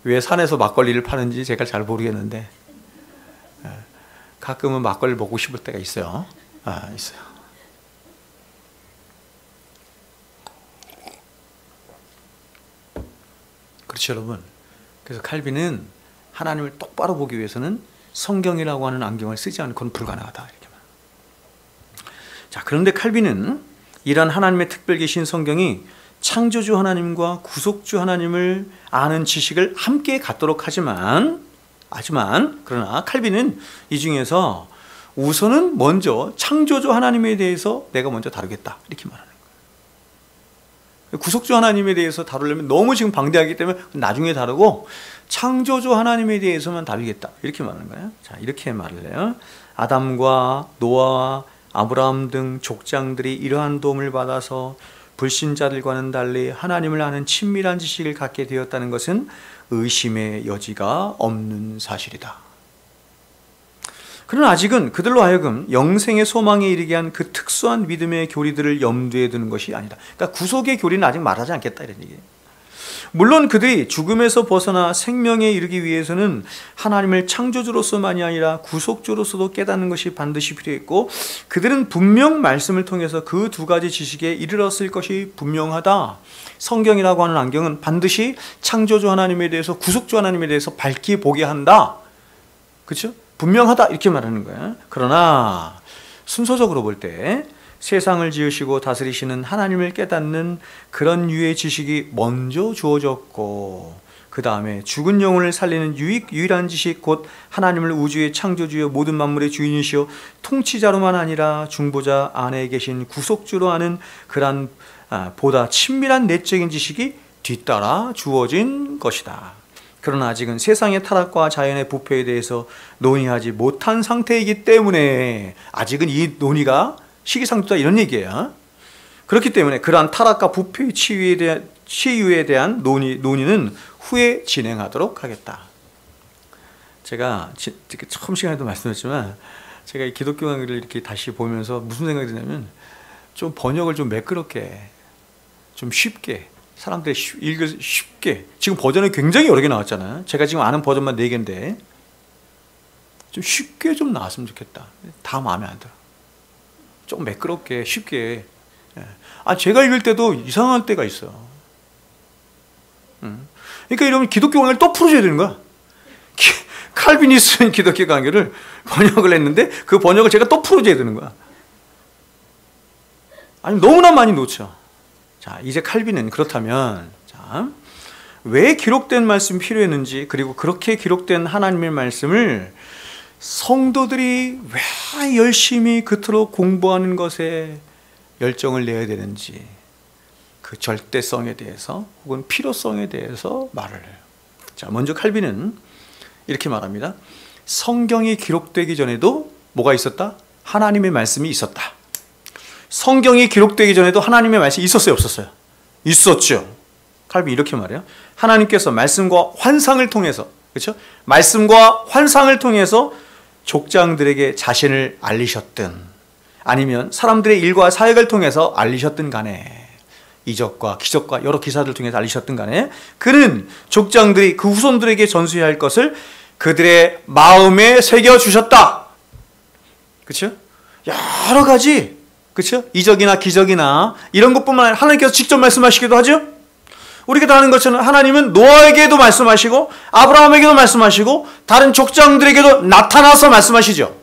[SPEAKER 1] 왜 산에서 막걸리를 파는지 제가 잘 모르겠는데 가끔은 막걸리 먹고 싶을 때가 있어요. 있어요. 그렇죠, 여러분. 그래서 칼빈은 하나님을 똑바로 보기 위해서는 성경이라고 하는 안경을 쓰지 않고는 불가능하다, 이렇게 말합니다. 자, 그런데 칼빈은 이런 하나님의 특별 계신 성경이 창조주 하나님과 구속주 하나님을 아는 지식을 함께 갖도록 하지만 그러나 칼빈은 이 중에서 우선은 먼저 창조주 하나님에 대해서 내가 먼저 다루겠다, 이렇게 말하는 거예요. 구속주 하나님에 대해서 다루려면 너무 지금 방대하기 때문에 나중에 다루고 창조주 하나님에 대해서만 다루겠다, 이렇게 말하는 거예요. 자, 이렇게 말을 해요. 아담과 노아와 아브라함 등 족장들이 이러한 도움을 받아서 불신자들과는 달리 하나님을 아는 친밀한 지식을 갖게 되었다는 것은 의심의 여지가 없는 사실이다. 그러나 아직은 그들로 하여금 영생의 소망에 이르게 한 그 특수한 믿음의 교리들을 염두에 두는 것이 아니다. 그러니까 구속의 교리는 아직 말하지 않겠다, 이런 얘기예요. 물론 그들이 죽음에서 벗어나 생명에 이르기 위해서는 하나님을 창조주로서만이 아니라 구속주로서도 깨닫는 것이 반드시 필요했고, 그들은 분명 말씀을 통해서 그 두 가지 지식에 이르렀을 것이 분명하다. 성경이라고 하는 안경은 반드시 창조주 하나님에 대해서, 구속주 하나님에 대해서 밝게 보게 한다. 그렇죠? 분명하다, 이렇게 말하는 거야. 그러나 순서적으로 볼 때 세상을 지으시고 다스리시는 하나님을 깨닫는 그런 유의 지식이 먼저 주어졌고, 그 다음에 죽은 영혼을 살리는 유일한 지식, 곧 하나님을 우주의 창조주여 모든 만물의 주인이시여 통치자로만 아니라 중보자 안에 계신 구속주로 아는 그런 보다 친밀한 내적인 지식이 뒤따라 주어진 것이다. 그러나 아직은 세상의 타락과 자연의 부패에 대해서 논의하지 못한 상태이기 때문에, 아직은 이 논의가 시기상조다, 이런 얘기예요. 그렇기 때문에 그러한 타락과 부패의 치유에 대한 논의는 후에 진행하도록 하겠다. 제가 처음 시간에도 말씀드렸지만, 제가 이 기독교 강의를 이렇게 다시 보면서 무슨 생각이 드냐면, 좀 번역을 좀 매끄럽게, 좀 쉽게, 사람들이 읽을 쉽게, 지금 버전이 굉장히 여러 개 나왔잖아요. 제가 지금 아는 버전만 4개인데 좀 쉽게 좀 나왔으면 좋겠다. 다 마음에 안 들어. 좀 매끄럽게, 쉽게. 제가 읽을 때도 이상할 때가 있어. 그러니까 이러면 기독교 강의를 또 풀어줘야 되는 거야. 칼비니스트인 기독교 강요를 번역을 했는데 그 번역을 제가 또 풀어줘야 되는 거야. 아니 너무나 많이 놓쳐. 자, 이제 칼빈은 그렇다면 자, 왜 기록된 말씀이 필요했는지, 그리고 그렇게 기록된 하나님의 말씀을 성도들이 왜 열심히 그토록 공부하는 것에 열정을 내야 되는지, 그 절대성에 대해서 혹은 필요성에 대해서 말을 해요. 자, 먼저 칼빈은 이렇게 말합니다. 성경이 기록되기 전에도 뭐가 있었다? 하나님의 말씀이 있었다. 성경이 기록되기 전에도 하나님의 말씀이 있었어요, 없었어요? 있었죠. 칼빈이 이렇게 말해요. 하나님께서 말씀과 환상을 통해서, 그렇죠? 말씀과 환상을 통해서 족장들에게 자신을 알리셨든 아니면 사람들의 일과 사역을 통해서 알리셨든 간에, 이적과 기적과 여러 기사들 통해서 알리셨든 간에, 그는 족장들이 그 후손들에게 전수해야 할 것을 그들의 마음에 새겨주셨다. 그렇죠? 여러 가지, 그렇죠? 이적이나 기적이나 이런 것뿐만 아니라 하나님께서 직접 말씀하시기도 하죠. 우리가 다 아는 것처럼 하나님은 노아에게도 말씀하시고 아브라함에게도 말씀하시고 다른 족장들에게도 나타나서 말씀하시죠.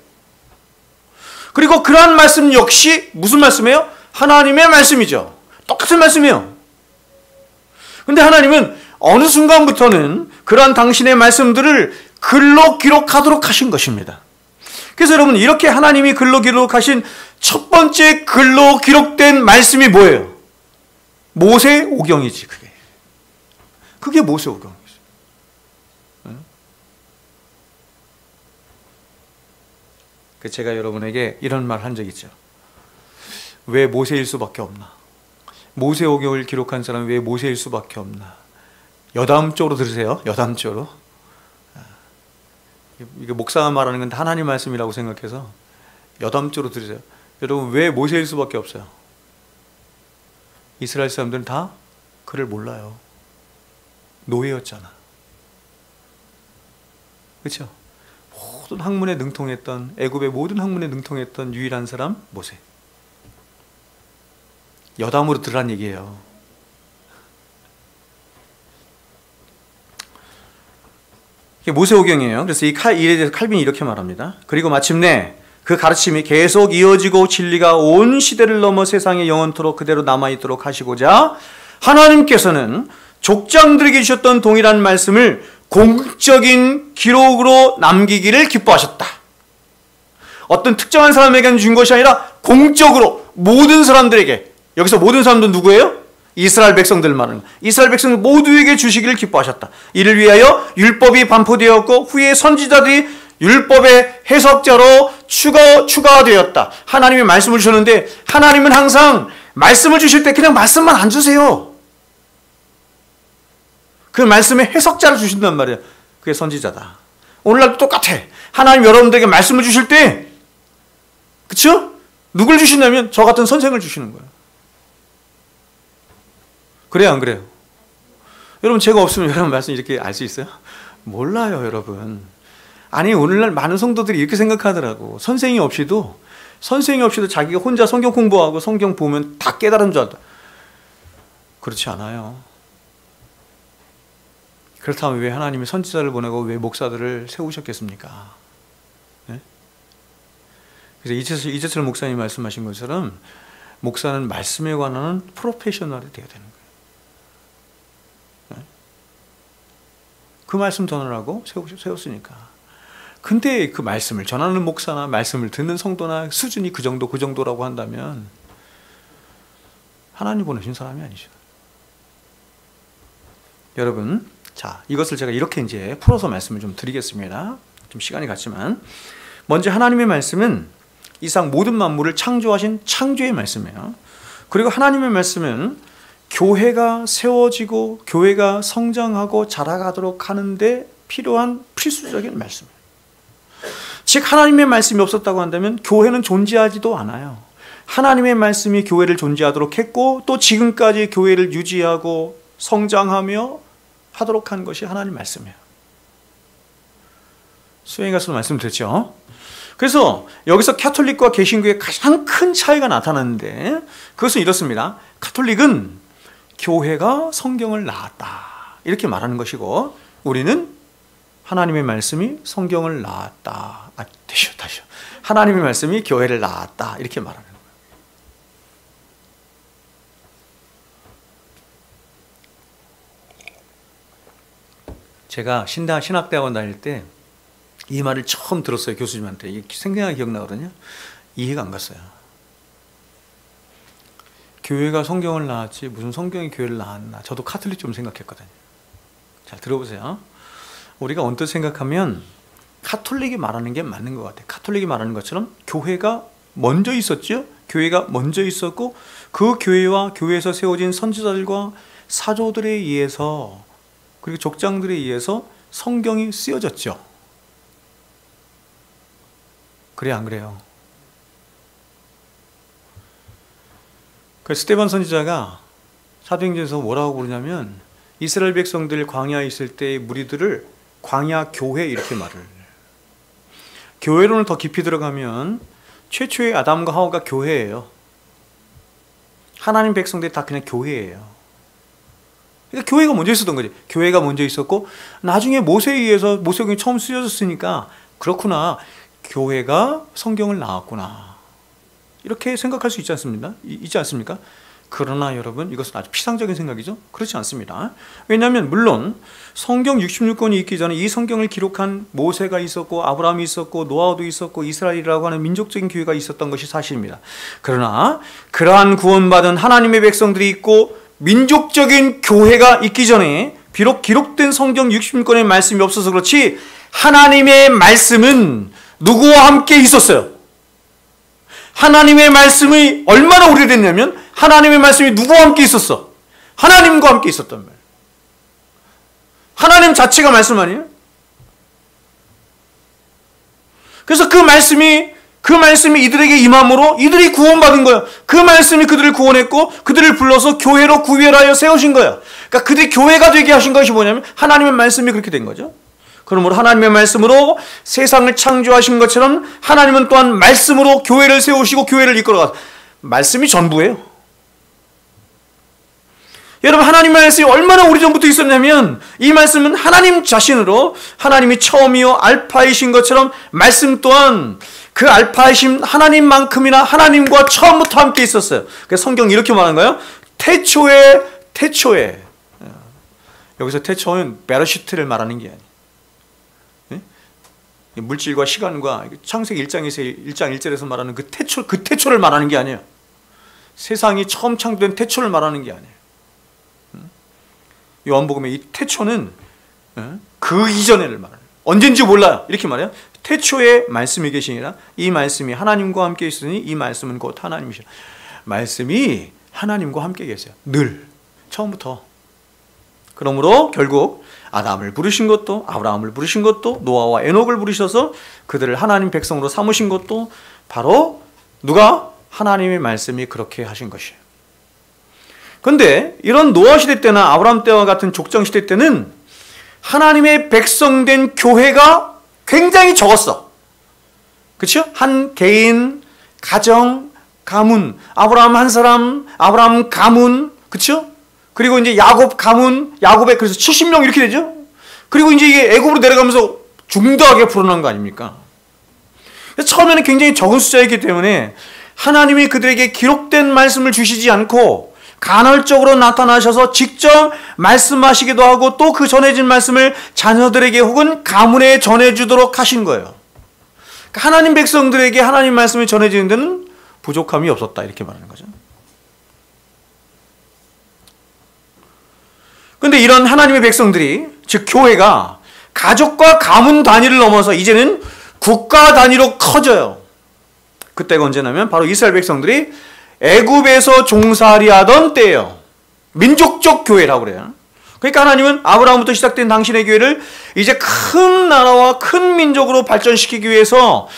[SPEAKER 1] 그리고 그러한 말씀 역시 무슨 말씀이에요? 하나님의 말씀이죠. 똑같은 말씀이에요. 근데 하나님은 어느 순간부터는 그러한 당신의 말씀들을 글로 기록하도록 하신 것입니다. 그래서 여러분, 이렇게 하나님이 글로 기록하신 첫 번째 글로 기록된 말씀이 뭐예요? 모세오경이지. 그게 모세오경이죠. 제가 여러분에게 이런 말 한 적 있죠. 왜 모세일 수밖에 없나? 모세오경을 기록한 사람은 왜 모세일 수밖에 없나? 여담적으로 들으세요. 여담적으로. 이게 목사가 말하는 건 하나님 말씀이라고 생각해서 여담적으로 들으세요. 여러분, 왜 모세일 수밖에 없어요? 이스라엘 사람들은 다 그를 몰라요. 노예였잖아. 그렇죠? 모든 학문에 능통했던, 애굽의 모든 학문에 능통했던 유일한 사람 모세. 여담으로 들으란 얘기예요. 이게 모세오경이에요. 그래서 일에 대해서 칼빈이 이렇게 말합니다. 그리고 마침내 그 가르침이 계속 이어지고 진리가 온 시대를 넘어 세상에 영원토록 그대로 남아있도록 하시고자 하나님께서는 족장들에게 주셨던 동일한 말씀을 공적인 기록으로 남기기를 기뻐하셨다. 어떤 특정한 사람에게는 준 것이 아니라 공적으로 모든 사람들에게, 여기서 모든 사람들은 누구예요? 이스라엘 백성들 말하는 거예요. 이스라엘 백성들 모두에게 주시기를 기뻐하셨다. 이를 위하여 율법이 반포되었고 후에 선지자들이 율법의 해석자로 추가되었다. 하나님이 말씀을 주셨는데 하나님은 항상 말씀을 주실 때 그냥 말씀만 안 주세요. 그 말씀의 해석자를 주신단 말이에요. 그게 선지자다. 오늘날도 똑같아. 하나님 여러분들에게 말씀을 주실 때, 그쵸? 누굴 주시냐면 저 같은 선생을 주시는 거예요. 그래요, 안 그래요? 여러분, 제가 없으면 여러분 말씀 이렇게 알 수 있어요? 몰라요, 여러분. 아니, 오늘날 많은 성도들이 이렇게 생각하더라고. 선생이 없이도 자기가 혼자 성경 공부하고 성경 보면 다 깨달은 줄 알다. 그렇지 않아요. 그렇다면 왜 하나님이 선지자를 보내고 왜 목사들을 세우셨겠습니까? 네? 그래서 이재철 목사님이 말씀하신 것처럼 목사는 말씀에 관한 프로페셔널이 되어야 되는 거예요. 네? 그 말씀 전하라고 세웠으니까. 근데 그 말씀을 전하는 목사나 말씀을 듣는 성도나 수준이 그 정도라고 한다면 하나님 보내신 사람이 아니죠. 여러분, 자, 이것을 제가 이렇게 이제 풀어서 말씀을 좀 드리겠습니다. 좀 시간이 갔지만, 먼저 하나님의 말씀은 이상 모든 만물을 창조하신 창조의 말씀이에요. 그리고 하나님의 말씀은 교회가 세워지고 교회가 성장하고 자라가도록 하는데 필요한 필수적인 말씀이에요. 즉, 하나님의 말씀이 없었다고 한다면 교회는 존재하지도 않아요. 하나님의 말씀이 교회를 존재하도록 했고 또 지금까지 교회를 유지하고 성장하며 하도록 한 것이 하나님 말씀이에요. 수행에 가서 말씀드렸죠. 그래서 여기서 가톨릭과 개신교의 가장 큰 차이가 나타나는데 그것은 이렇습니다. 가톨릭은 교회가 성경을 낳았다 이렇게 말하는 것이고, 우리는 하나님의 말씀이 성경을 낳았다. 다시요. 하나님의 말씀이 교회를 낳았다. 이렇게 말하는 거예요. 제가 신학대학원 다닐 때 이 말을 처음 들었어요. 교수님한테. 이게 생생하게 기억나거든요. 이해가 안 갔어요. 교회가 성경을 낳았지 무슨 성경이 교회를 낳았나. 저도 카톨릭 좀 생각했거든요. 잘 들어보세요. 우리가 언뜻 생각하면 카톨릭이 말하는 게 맞는 것 같아요. 카톨릭이 말하는 것처럼 교회가 먼저 있었죠. 교회가 먼저 있었고 그 교회와 교회에서 세워진 선지자들과 사도들에 의해서 그리고 족장들에 의해서 성경이 쓰여졌죠. 그래 안 그래요? 그 스데반 선지자가 사도행전에서 뭐라고 부르냐면 이스라엘 백성들 광야에 있을 때의 무리들을 광야 교회 이렇게 말을 해요. 교회론을 더 깊이 들어가면 최초의 아담과 하와가 교회예요. 하나님 백성들이 다 그냥 교회예요. 그러니까 교회가 먼저 있었던 거지. 교회가 먼저 있었고 나중에 모세에 의해서 모세경이 처음 쓰여졌으니까 그렇구나. 교회가 성경을 낳았구나. 이렇게 생각할 수 있지 않습니까? 그러나 여러분 이것은 아주 피상적인 생각이죠. 그렇지 않습니다. 왜냐하면 물론 성경 66권이 있기 전에 이 성경을 기록한 모세가 있었고 아브라함이 있었고 노아도 있었고 이스라엘이라고 하는 민족적인 교회가 있었던 것이 사실입니다. 그러나 그러한 구원받은 하나님의 백성들이 있고 민족적인 교회가 있기 전에 비록 기록된 성경 66권의 말씀이 없어서 그렇지 하나님의 말씀은 누구와 함께 있었어요? 하나님의 말씀이 얼마나 오래됐냐면 하나님의 말씀이 누구와 함께 있었어? 하나님과 함께 있었단 말이에요. 하나님 자체가 말씀 아니에요? 그래서 그 말씀이 이들에게 임함으로 이들이 구원받은 거예요. 그 말씀이 그들을 구원했고 그들을 불러서 교회로 구별하여 세우신 거예요. 그러니까 그들이 교회가 되게 하신 것이 뭐냐면 하나님의 말씀이 그렇게 된 거죠. 그러므로 하나님의 말씀으로 세상을 창조하신 것처럼 하나님은 또한 말씀으로 교회를 세우시고 교회를 이끌어가서 말씀이 전부예요. 여러분 하나님의 말씀이 얼마나 오래전부터 있었냐면 이 말씀은 하나님 자신으로 하나님이 처음이요 알파이신 것처럼 말씀 또한 그 알파이신 하나님만큼이나 하나님과 처음부터 함께 있었어요. 그래서 성경이 이렇게 말하는 거예요. 태초에 여기서 태초는 베르시트를 말하는 게 아니에요. 물질과 시간과 창세기 1장 1절에서 말하는 그 태초를 말하는 게 아니에요. 세상이 처음 창조된 태초를 말하는 게 아니에요. 요한복음의 이 태초는 그 이전에를 말해요. 언젠지 몰라요. 이렇게 말해요. 태초에 말씀이 계시니라. 이 말씀이 하나님과 함께 있으니 이 말씀은 곧 하나님이시라. 말씀이 하나님과 함께 계세요. 늘 처음부터. 그러므로 결국 아담을 부르신 것도 아브라함을 부르신 것도 노아와 에녹을 부르셔서 그들을 하나님 백성으로 삼으신 것도 바로 누가? 하나님의 말씀이 그렇게 하신 것이에요. 그런데 이런 노아 시대 때나 아브라함 때와 같은 족장 시대 때는 하나님의 백성된 교회가 굉장히 적었어. 그렇죠? 한 개인, 가정, 가문, 아브라함 한 사람, 아브라함 가문, 그렇죠? 그리고 이제 야곱 가문, 야곱의 그래서 70명 이렇게 되죠. 그리고 이제 이게 애굽으로 내려가면서 중도하게 불어난 거 아닙니까? 처음에는 굉장히 적은 숫자였기 때문에 하나님이 그들에게 기록된 말씀을 주시지 않고 간헐적으로 나타나셔서 직접 말씀하시기도 하고 또 그 전해진 말씀을 자녀들에게 혹은 가문에 전해주도록 하신 거예요. 그러니까 하나님 백성들에게 하나님 말씀이 전해지는 데는 부족함이 없었다 이렇게 말하는 거죠. 그런데 이런 하나님의 백성들이 즉 교회가 가족과 가문 단위를 넘어서 이제는 국가 단위로 커져요. 그때가 언제냐면 바로 이스라엘 백성들이 애굽에서 종살이 하던 때예요. 민족적 교회라고 그래요. 그러니까 하나님은 아브라함부터 시작된 당신의 교회를 이제 큰 나라와 큰 민족으로 발전시키기 위해서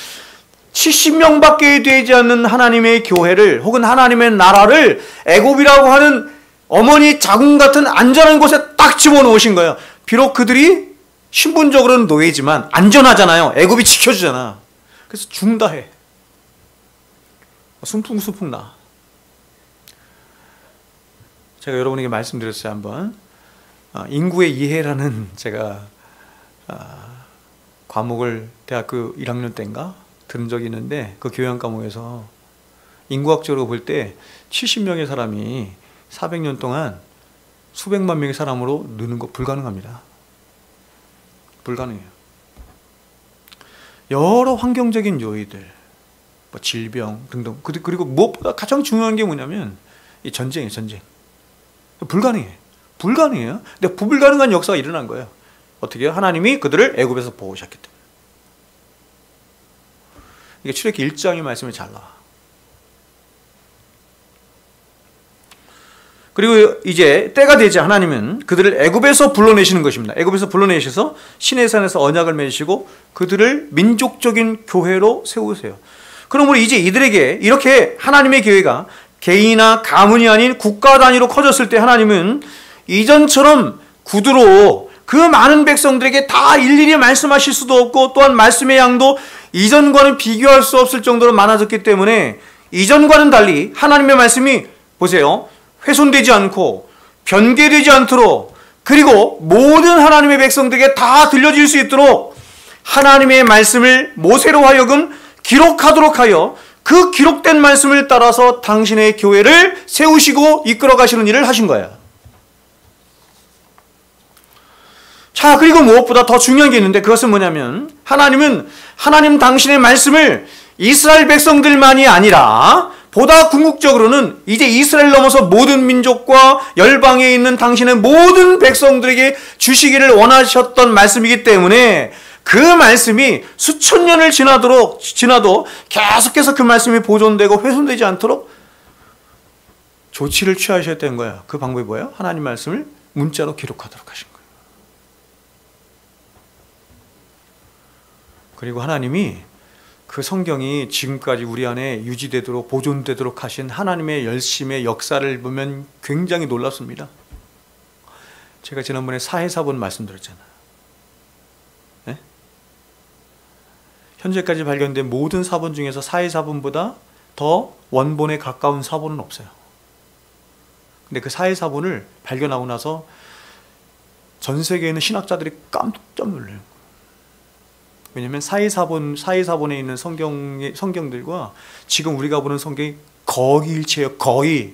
[SPEAKER 1] 70명밖에 되지 않는 하나님의 교회를 혹은 하나님의 나라를 애굽이라고 하는 어머니 자궁 같은 안전한 곳에 딱 집어넣으신 거예요. 비록 그들이 신분적으로는 노예지만 안전하잖아요. 애굽이 지켜주잖아. 그래서 죽는다 해. 순풍순풍 나. 제가 여러분에게 말씀드렸어요 한번. 인구의 이해라는 제가 과목을 대학교 1학년 때인가 들은 적이 있는데, 그 교양 과목에서 인구학적으로 볼 때 70명의 사람이 400년 동안 수백만 명의 사람으로 느는 거 불가능합니다. 불가능해요. 여러 환경적인 요인들, 뭐 질병 등등, 그리고 무엇보다 가장 중요한 게 뭐냐면 이 전쟁이에요. 전쟁. 불가능해요. 근데 불가능한 역사가 일어난 거예요. 어떻게 해요? 하나님이 그들을 애굽에서 보호하셨기 때문에. 이게 출애굽기 1장의 말씀이 잘 나와. 그리고 이제 때가 되자 하나님은 그들을 애굽에서 불러내시는 것입니다. 애굽에서 불러내셔서 시내산에서 언약을 맺으시고 그들을 민족적인 교회로 세우세요. 그러므로 이제 이들에게 이렇게 하나님의 교회가 개인이나 가문이 아닌 국가 단위로 커졌을 때 하나님은 이전처럼 구두로 그 많은 백성들에게 다 일일이 말씀하실 수도 없고, 또한 말씀의 양도 이전과는 비교할 수 없을 정도로 많아졌기 때문에 이전과는 달리 하나님의 말씀이 보세요, 훼손되지 않고 변개되지 않도록, 그리고 모든 하나님의 백성들에게 다 들려질 수 있도록 하나님의 말씀을 모세로 하여금 기록하도록 하여 그 기록된 말씀을 따라서 당신의 교회를 세우시고 이끌어 가시는 일을 하신 거예요. 자, 그리고 무엇보다 더 중요한 게 있는데, 그것은 뭐냐면 하나님 당신의 말씀을 이스라엘 백성들만이 아니라 보다 궁극적으로는 이제 이스라엘 넘어서 모든 민족과 열방에 있는 당신의 모든 백성들에게 주시기를 원하셨던 말씀이기 때문에 그 말씀이 수천 년을 지나도 계속해서 그 말씀이 보존되고 훼손되지 않도록 조치를 취하셨던 거예요. 그 방법이 뭐예요? 하나님 말씀을 문자로 기록하도록 하신 거예요. 그리고 하나님이 그 성경이 지금까지 우리 안에 유지되도록 보존되도록 하신 하나님의 열심의 역사를 보면 굉장히 놀랍습니다. 제가 지난번에 사해사본 말씀드렸잖아요. 네? 현재까지 발견된 모든 사본 중에서 사해사본보다 더 원본에 가까운 사본은 없어요. 근데 그 사해사본을 발견하고 나서 전 세계에 있는 신학자들이 깜짝 놀라요. 왜냐하면 사해사본에 있는 성경들과 지금 우리가 보는 성경이 거의 일치해요. 거의.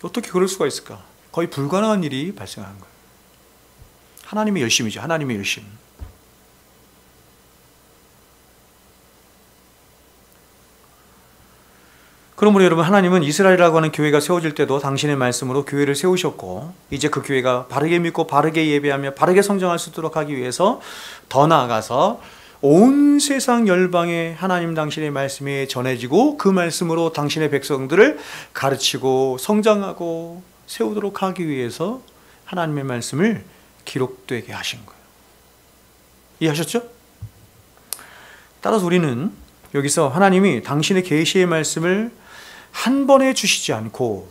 [SPEAKER 1] 어떻게 그럴 수가 있을까? 거의 불가능한 일이 발생하는 거예요. 하나님의 열심이죠. 하나님의 열심. 그러므로 여러분, 하나님은 이스라엘이라고 하는 교회가 세워질 때도 당신의 말씀으로 교회를 세우셨고, 이제 그 교회가 바르게 믿고 바르게 예배하며 바르게 성장할 수 있도록 하기 위해서 더 나아가서 온 세상 열방에 하나님 당신의 말씀이 전해지고 그 말씀으로 당신의 백성들을 가르치고 성장하고 세우도록 하기 위해서 하나님의 말씀을 기록되게 하신 거예요. 이해하셨죠? 따라서 우리는 여기서 하나님이 당신의 계시의 말씀을 한 번에 주시지 않고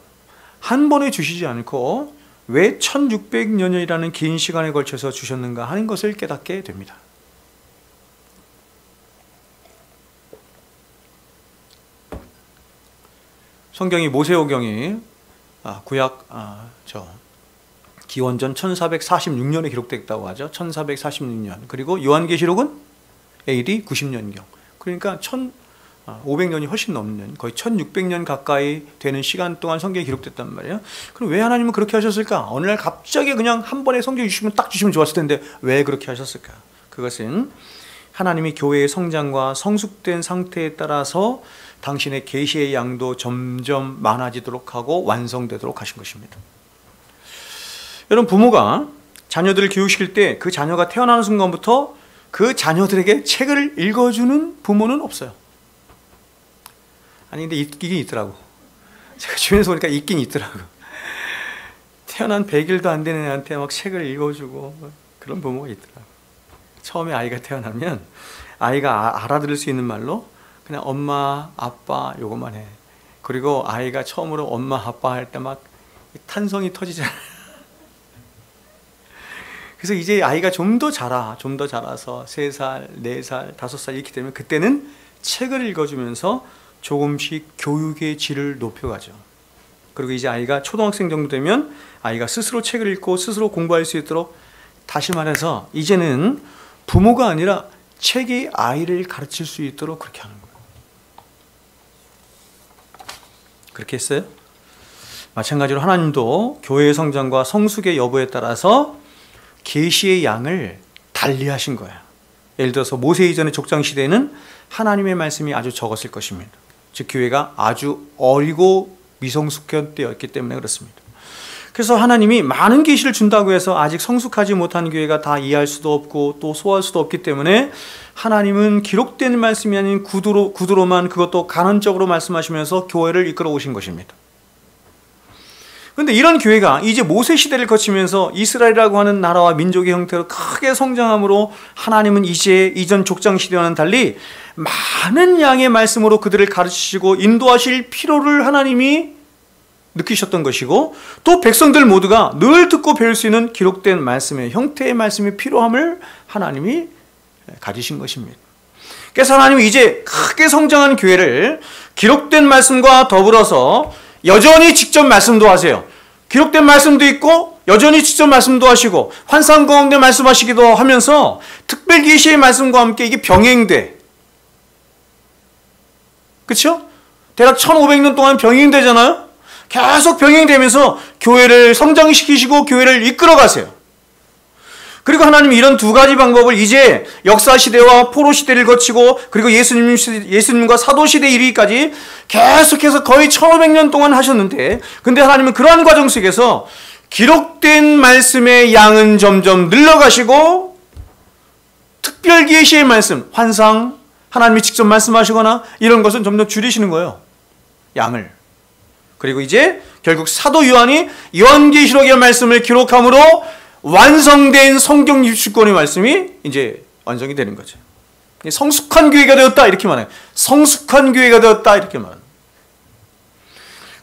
[SPEAKER 1] 왜 1600년이라는 긴 시간에 걸쳐서 주셨는가 하는 것을 깨닫게 됩니다. 성경이 모세오경이 구약 기원전 1446년에 기록됐다고 하죠. 1446년. 그리고 요한계시록은 AD 90년경. 그러니까 1500년이 훨씬 넘는, 거의 1600년 가까이 되는 시간 동안 성경이 기록됐단 말이에요. 그럼 왜 하나님은 그렇게 하셨을까? 어느 날 갑자기 그냥 한 번에 성경 주시면 딱 주시면 좋았을 텐데 왜 그렇게 하셨을까? 그것은 하나님이 교회의 성장과 성숙된 상태에 따라서 당신의 계시의 양도 점점 많아지도록 하고 완성되도록 하신 것입니다. 여러분, 부모가 자녀들을 교육시킬 때 그 자녀가 태어나는 순간부터 그 자녀들에게 책을 읽어주는 부모는 없어요. 아니, 근데 있긴 있더라고. 제가 주변에서 보니까 있긴 있더라고. 태어난 100일도 안 되는 애한테 막 책을 읽어주고 그런 부모가 있더라고. 처음에 아이가 태어나면 아이가 알아들을 수 있는 말로 그냥 엄마, 아빠 요것만 해. 그리고 아이가 처음으로 엄마, 아빠 할 때 막 탄성이 터지잖아요. 그래서 이제 아이가 좀 더 자라서 3살, 4살, 5살 이렇게 되면 그때는 책을 읽어주면서 조금씩 교육의 질을 높여가죠. 그리고 이제 아이가 초등학생 정도 되면 아이가 스스로 책을 읽고 스스로 공부할 수 있도록, 다시 말해서 이제는 부모가 아니라 책이 아이를 가르칠 수 있도록 그렇게 하는 거예요. 그렇게 했어요. 마찬가지로 하나님도 교회의 성장과 성숙의 여부에 따라서 계시의 양을 달리하신 거예요. 예를 들어서 모세 이전의 족장 시대에는 하나님의 말씀이 아주 적었을 것입니다. 즉 교회가 아주 어리고 미성숙한 때였기 때문에 그렇습니다. 그래서 하나님이 많은 계시를 준다고 해서 아직 성숙하지 못한 교회가 다 이해할 수도 없고 또 소화할 수도 없기 때문에 하나님은 기록된 말씀이 아닌 구두로만, 그것도 간헐적으로 말씀하시면서 교회를 이끌어 오신 것입니다. 그런데 이런 교회가 이제 모세 시대를 거치면서 이스라엘이라고 하는 나라와 민족의 형태로 크게 성장함으로 하나님은 이제 이전 족장 시대와는 달리 많은 양의 말씀으로 그들을 가르치시고 인도하실 필요를 하나님이 느끼셨던 것이고, 또 백성들 모두가 늘 듣고 배울 수 있는 기록된 말씀의 형태의 말씀이 필요함을 하나님이 가지신 것입니다. 그래서 하나님은 이제 크게 성장한 교회를 기록된 말씀과 더불어서 여전히 직접 말씀도 하세요. 기록된 말씀도 있고 여전히 직접 말씀도 하시고 환상 가운데 말씀하시기도 하면서 특별 계시의 말씀과 함께 이게 병행돼. 그렇죠? 대략 1500년 동안 병행되잖아요. 계속 병행되면서 교회를 성장시키시고 교회를 이끌어 가세요. 그리고 하나님이 이런 두 가지 방법을 이제 역사시대와 포로시대를 거치고 그리고 예수님과 사도시대 이르기까지 계속해서 거의 1500년 동안 하셨는데, 근데 하나님은 그러한 과정 속에서 기록된 말씀의 양은 점점 늘려가시고 특별 계시의 말씀, 환상, 하나님이 직접 말씀하시거나 이런 것은 점점 줄이시는 거예요. 양을. 그리고 이제 결국 사도 요한이 요한계시록의 말씀을 기록함으로 완성된 성경 60권의 말씀이 이제 완성이 되는 거죠. 성숙한 교회가 되었다 이렇게 말해요. 성숙한 교회가 되었다 이렇게 말해요.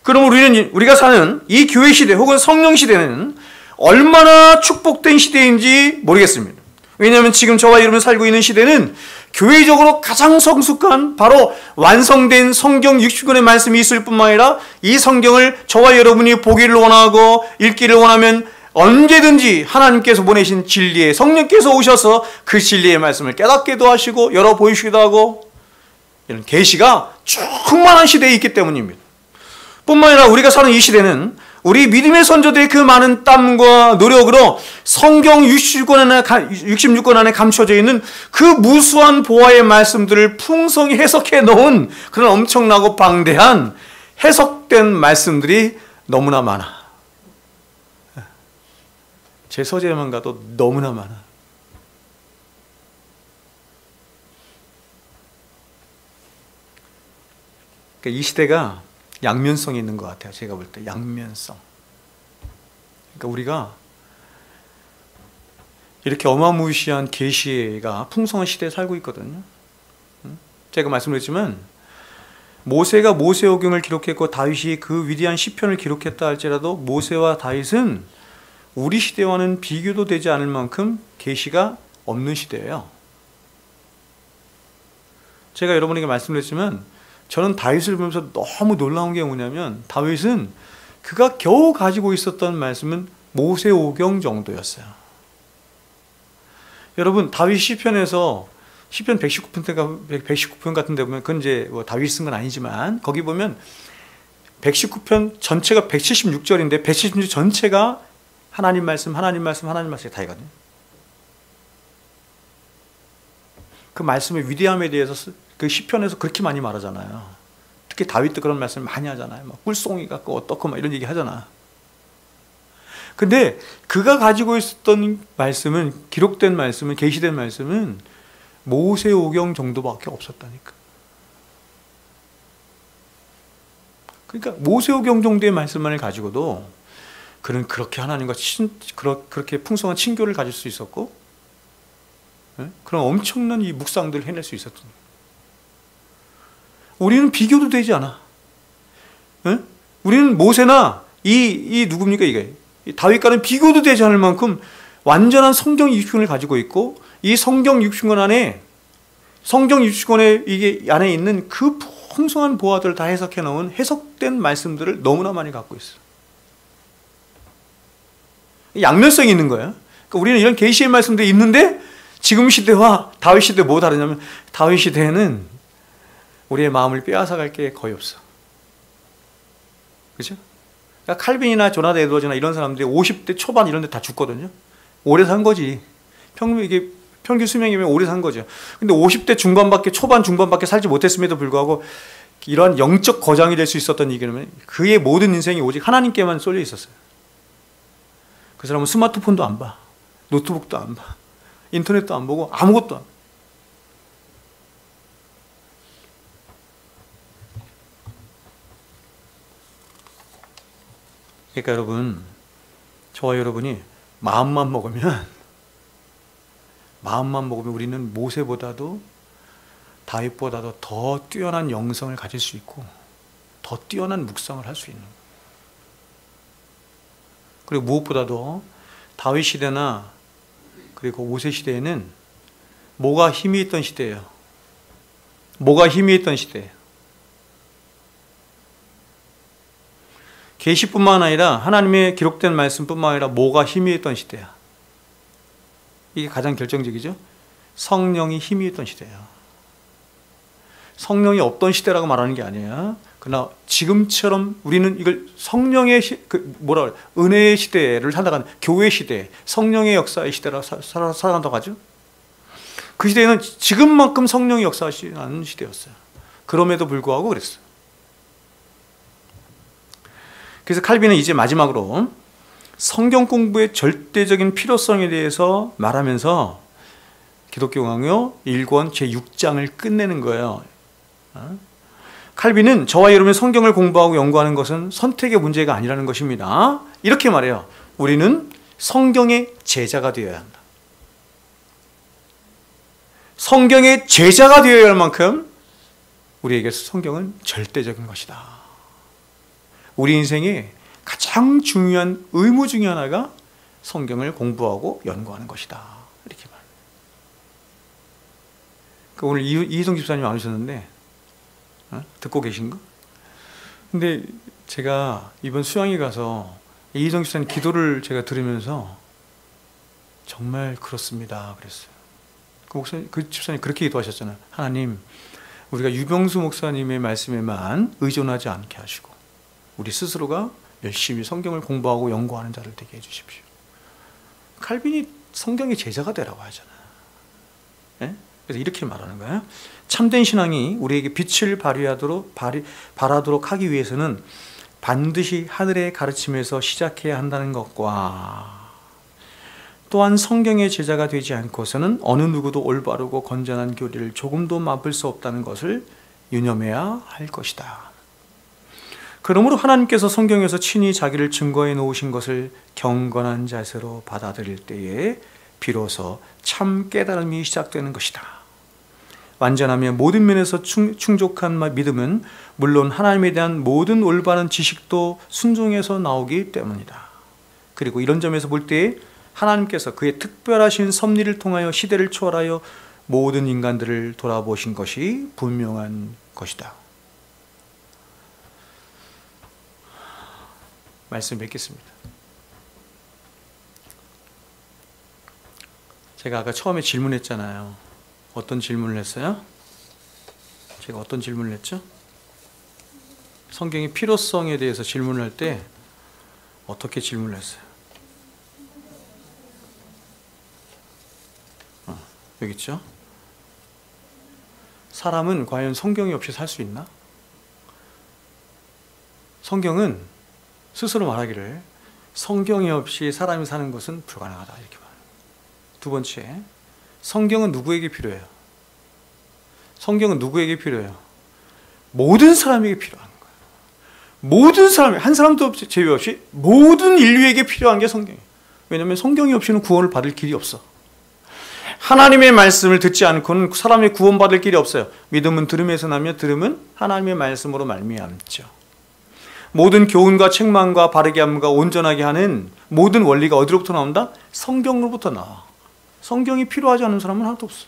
[SPEAKER 1] 그럼 우리가 사는 이 교회 시대 혹은 성령 시대는 얼마나 축복된 시대인지 모르겠습니다. 왜냐하면 지금 저와 여러분이 살고 있는 시대는 교회적으로 가장 성숙한 바로 완성된 성경 60권의 말씀이 있을 뿐만 아니라 이 성경을 저와 여러분이 보기를 원하고 읽기를 원하면 언제든지 하나님께서 보내신 진리의 성령께서 오셔서 그 진리의 말씀을 깨닫게도 하시고 열어 보이시기도 하고, 이런 계시가 충만한 시대에 있기 때문입니다. 뿐만 아니라 우리가 사는 이 시대는 우리 믿음의 선조들의 그 많은 땀과 노력으로 성경 66권 안에 감춰져 있는 그 무수한 보화의 말씀들을 풍성히 해석해 놓은 그런 엄청나고 방대한 해석된 말씀들이 너무나 많아. 제 서재만 가도 너무나 많아. 그러니까 이 시대가 양면성이 있는 것 같아요. 제가 볼 때 양면성. 그러니까 우리가 이렇게 어마무시한 계시가 풍성한 시대에 살고 있거든요. 제가 말씀드렸지만 모세가 모세오경을 기록했고 다윗이 그 위대한 시편을 기록했다 할지라도 모세와 다윗은 우리 시대와는 비교도 되지 않을 만큼 계시가 없는 시대예요. 제가 여러분에게 말씀드렸지만 저는 다윗을 보면서 너무 놀라운 게 뭐냐면 다윗은 그가 겨우 가지고 있었던 말씀은 모세오경 정도였어요. 여러분 다윗 시편에서 시편 119편 같은 데 보면 그건 이제 뭐 다윗 쓴 건 아니지만 거기 보면 119편 전체가 176절인데 176절 전체가 하나님 말씀 다 있거든요. 그 말씀의 위대함에 대해서 그 시편에서 그렇게 많이 말하잖아요. 특히 다윗도 그런 말씀을 많이 하잖아요. 막 꿀송이 같고 어떻고 막 이런 얘기 하잖아. 근데 그가 가지고 있었던 말씀은, 기록된 말씀은, 계시된 말씀은 모세오경 정도밖에 없었다니까. 그러니까 모세오경 정도의 말씀만을 가지고도 그는 그렇게 하나님과 그렇게 풍성한 친교를 가질 수 있었고, 그런 엄청난 이 묵상들을 해낼 수 있었던 거예요. 우리는 비교도 되지 않아. 우리는 모세나 이 누굽니까 이게 다윗과는 비교도 되지 않을 만큼 완전한 성경 60권을 가지고 있고, 이 성경 60권 안에 성경 60권의 이게 안에 있는 그 풍성한 보화들을 다 해석해 놓은 해석된 말씀들을 너무나 많이 갖고 있어요. 양면성이 있는 거예요. 그러니까 우리는 이런 계시의 말씀들이 있는데 지금 시대와 다윗 시대 뭐 다르냐면 다윗 시대에는 우리의 마음을 빼앗아갈 게 거의 없어. 그렇죠? 그러니까 칼빈이나 조나단 에드워즈나 이런 사람들이 50대 초반 이런 데 다 죽거든요. 오래 산 거지. 평균 수명이면 오래 산 거죠. 근데 50대 중반밖에 초반 중반밖에 살지 못했음에도 불구하고 이러한 영적 거장이 될 수 있었던 이유는 그의 모든 인생이 오직 하나님께만 쏠려 있었어요. 그 사람은 스마트폰도 안 봐. 노트북도 안 봐. 인터넷도 안 보고 아무것도 안 봐. 그러니까 여러분, 저와 여러분이 마음만 먹으면 우리는 모세보다도 다윗보다도 더 뛰어난 영성을 가질 수 있고 더 뛰어난 묵상을 할 수 있는 거예요. 그리고 무엇보다도 다윗 시대나 그리고 모세 시대에는 뭐가 힘이 있던 시대예요. 뭐가 힘이 있던 시대예요. 계시뿐만 아니라 하나님의 기록된 말씀뿐만 아니라 뭐가 힘이 있던 시대야. 이게 가장 결정적이죠. 성령이 힘이 있던 시대예요. 성령이 없던 시대라고 말하는 게 아니에요. 그러나 지금처럼 우리는 이걸 성령의 은혜의 시대를 살아가는 교회 시대, 성령의 역사의 시대라고 살아간다고 하죠. 그 시대에는 지금만큼 성령이 역사하시는 시대였어요. 그럼에도 불구하고 그랬어요. 그래서 칼빈은 이제 마지막으로 성경 공부의 절대적인 필요성에 대해서 말하면서 기독교 강요 1권 제6장을 끝내는 거예요. 칼빈은 저와 여러분이 성경을 공부하고 연구하는 것은 선택의 문제가 아니라는 것입니다. 이렇게 말해요. 우리는 성경의 제자가 되어야 한다. 성경의 제자가 되어야 할 만큼 우리에게 성경은 절대적인 것이다. 우리 인생의 가장 중요한 의무 중에 하나가 성경을 공부하고 연구하는 것이다. 이렇게 말해요. 그러니까 오늘 이희성 집사님 안 오셨는데 듣고 계신가? 근데 제가 이번 수양회 가서 이희성 집사님 기도를 제가 들으면서 정말 그렇습니다 그랬어요. 그 집사님 그렇게 기도하셨잖아요. 하나님, 우리가 유병수 목사님의 말씀에만 의존하지 않게 하시고 우리 스스로가 열심히 성경을 공부하고 연구하는 자를 되게 해주십시오. 칼빈이 성경의 제자가 되라고 하잖아요. 네? 그래서 이렇게 말하는 거예요. 참된 신앙이 우리에게 빛을 발하도록 하기 위해서는 반드시 하늘의 가르침에서 시작해야 한다는 것과 또한 성경의 제자가 되지 않고서는 어느 누구도 올바르고 건전한 교리를 조금도 맛볼 수 없다는 것을 유념해야 할 것이다. 그러므로 하나님께서 성경에서 친히 자기를 증거해 놓으신 것을 경건한 자세로 받아들일 때에 비로소 참 깨달음이 시작되는 것이다. 완전하며 모든 면에서 충족한 믿음은 물론 하나님에 대한 모든 올바른 지식도 순종해서 나오기 때문이다. 그리고 이런 점에서 볼 때 하나님께서 그의 특별하신 섭리를 통하여 시대를 초월하여 모든 인간들을 돌아보신 것이 분명한 것이다. 말씀 뵙겠습니다. 제가 아까 처음에 질문했잖아요. 어떤 질문을 했어요? 제가 어떤 질문을 했죠? 성경의 필요성에 대해서 질문을 할 때 어떻게 질문을 했어요? 여기 있죠? 사람은 과연 성경이 없이 살 수 있나? 성경은 스스로 말하기를 성경이 없이 사람이 사는 것은 불가능하다 이렇게 말해요. 두 번째, 성경은 누구에게 필요해요? 성경은 누구에게 필요해요? 모든 사람에게 필요한 거예요. 모든 사람, 한 사람도 제외 없이 모든 인류에게 필요한 게 성경이에요. 왜냐하면 성경이 없이는 구원을 받을 길이 없어. 하나님의 말씀을 듣지 않고는 사람이 구원받을 길이 없어요. 믿음은 들음에서 나며 들음은 하나님의 말씀으로 말미암죠. 모든 교훈과 책망과 바르게 함과 온전하게 하는 모든 원리가 어디로부터 나온다? 성경으로부터 나와. 성경이 필요하지 않은 사람은 하나도 없어.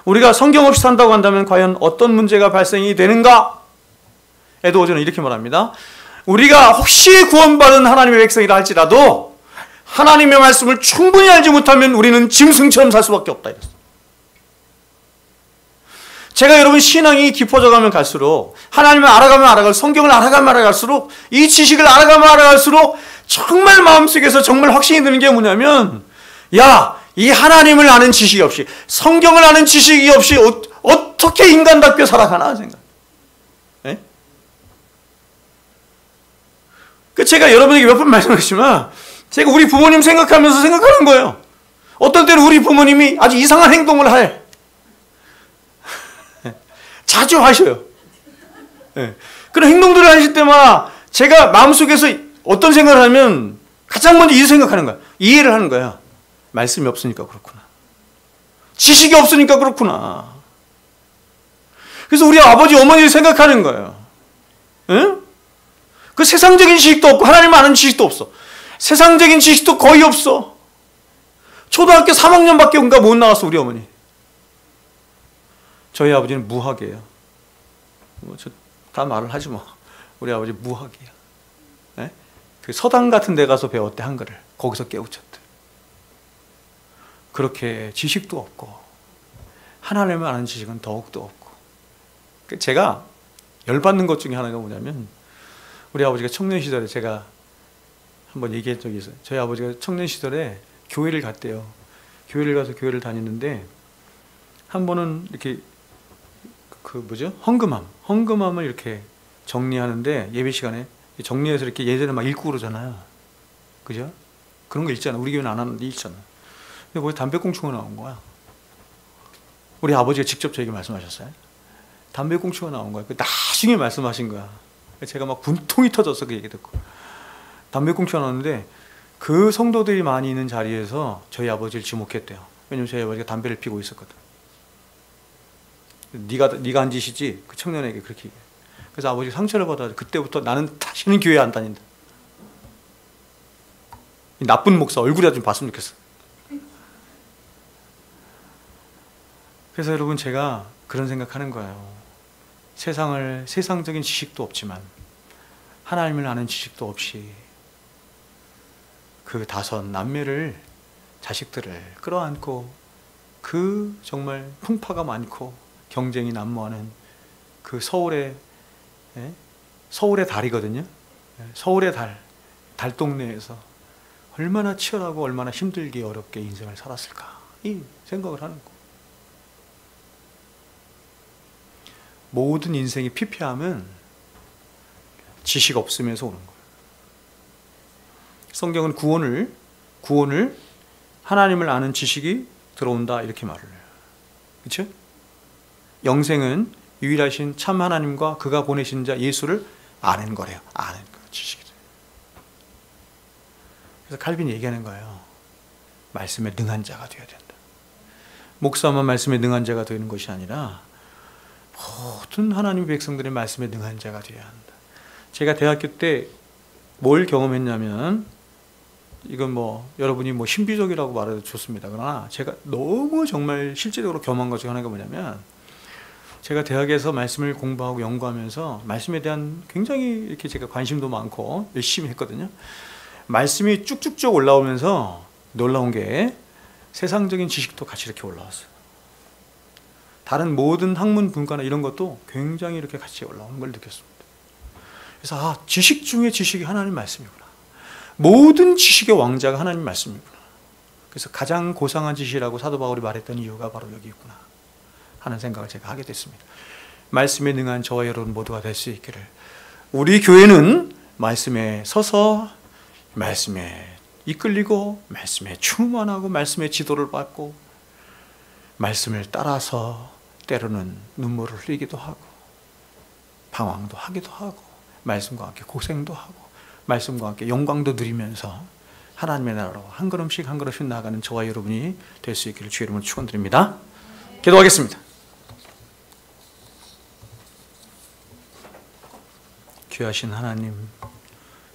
[SPEAKER 1] 우리가 성경 없이 산다고 한다면 과연 어떤 문제가 발생이 되는가? 에드워즈는 이렇게 말합니다. 우리가 혹시 구원받은 하나님의 백성이라 할지라도 하나님의 말씀을 충분히 알지 못하면 우리는 짐승처럼 살 수밖에 없다 이랬어요. 제가 여러분 신앙이 깊어져 가면 갈수록 하나님을 알아가면 알아갈수록 성경을 알아가면 알아갈수록 이 지식을 알아가면 알아갈수록 정말 마음속에서 정말 확신이 드는 게 뭐냐면 야, 이 하나님을 아는 지식이 없이 성경을 아는 지식이 없이 어떻게 인간답게 살아가나 생각. 네? 제가 여러분에게 몇 번 말씀하셨지만 제가 우리 부모님 생각하면서 생각하는 거예요. 어떤 때는 우리 부모님이 아주 이상한 행동을 할 자주 하셔요. 네. 그런 행동들을 하실 때마다 제가 마음속에서 어떤 생각을 하면 가장 먼저 이 생각하는 거야. 이해를 하는 거야. 말씀이 없으니까 그렇구나. 지식이 없으니까 그렇구나. 그래서 우리 아버지, 어머니를 생각하는 거예요. 응? 그 세상적인 지식도 없고 하나님 아는 지식도 없어. 세상적인 지식도 거의 없어. 초등학교 3학년밖에 못 나왔어 우리 어머니. 저희 아버지는 무학이에요. 다 말을 하지 뭐. 우리 아버지 무학이야. 네? 그 서당 같은 데 가서 배웠대 한글을. 거기서 깨우쳤대. 그렇게 지식도 없고 하나님을 아는 지식은 더욱더 없고. 제가 열받는 것 중에 하나가 뭐냐면 우리 아버지가 청년 시절에 제가 한번 얘기한 적이 있어요. 저희 아버지가 청년 시절에 교회를 갔대요. 교회를 가서 교회를 다녔는데 한 번은 이렇게 헌금함을 이렇게 정리하는데 예배 시간에 정리해서 이렇게 예전에 막 읽고 그러잖아요. 그죠? 그런 거 읽잖아. 우리 교회는 안 하는데 읽잖아. 근데 거기 담배꽁초가 나온 거야. 우리 아버지가 직접 저에게 말씀하셨어요. 담배꽁초가 나온 거야. 나중에 말씀하신 거야. 제가 막 분통이 터졌어 그 얘기 듣고. 담배꽁초가 나왔는데 그 성도들이 많이 있는 자리에서 저희 아버지를 지목했대요. 왜냐면 저희 아버지가 담배를 피고 있었거든. 네가 한 짓이지. 그 청년에게 그렇게 얘기해. 그래서 아버지가 상처를 받아서 그때부터 나는 다시는 교회 안 다닌다. 이 나쁜 목사 얼굴이라도 좀 봤으면 좋겠어. 그래서 여러분 제가 그런 생각하는 거예요. 세상적인 지식도 없지만 하나님을 아는 지식도 없이 그 다섯 남매를 자식들을 끌어안고 그 정말 풍파가 많고 경쟁이 난무하는 그 서울의 달이거든요. 서울의 달동네에서 얼마나 치열하고 얼마나 힘들게 어렵게 인생을 살았을까 이 생각을 하는 거. 모든 인생이 피폐함은 지식 없으면서 오는 거예요. 성경은 구원을 하나님을 아는 지식이 들어온다 이렇게 말을 해요. 그렇죠? 영생은 유일하신 참 하나님과 그가 보내신 자 예수를 아는 거래요. 아는 거 지식이. 그래서 칼빈이 얘기하는 거예요. 말씀에 능한 자가 되어야 된다. 목사만 말씀에 능한 자가 되는 것이 아니라 모든 하나님의 백성들의 말씀에 능한 자가 되어야 한다. 제가 대학교 때 뭘 경험했냐면 이건 여러분이 신비적이라고 말해도 좋습니다. 그러나 제가 너무 정말 실제적으로 경험한 것 중에 하나가 뭐냐면 제가 대학에서 말씀을 공부하고 연구하면서 말씀에 대한 굉장히 이렇게 제가 관심도 많고 열심히 했거든요. 말씀이 쭉쭉쭉 올라오면서 놀라운 게 세상적인 지식도 같이 이렇게 올라왔어요. 다른 모든 학문 분과나 이런 것도 굉장히 이렇게 같이 올라오는 걸 느꼈습니다. 그래서 지식 중에 지식이 하나님 말씀이구나. 모든 지식의 왕자가 하나님 말씀이구나. 그래서 가장 고상한 지식이라고 사도 바울이 말했던 이유가 바로 여기 있구나 하는 생각을 제가 하게 됐습니다. 말씀에 능한 저와 여러분 모두가 될 수 있기를. 우리 교회는 말씀에 서서 말씀에 이끌리고 말씀에 충만하고 말씀의 지도를 받고 말씀을 따라서 때로는 눈물을 흘리기도 하고 방황도 하기도 하고 말씀과 함께 고생도 하고 말씀과 함께 영광도 누리면서 하나님의 나라로 한 걸음씩 한 걸음씩 나아가는 저와 여러분이 될 수 있기를 주의 이름으로 축원드립니다. 기도하겠습니다. 귀하신 하나님,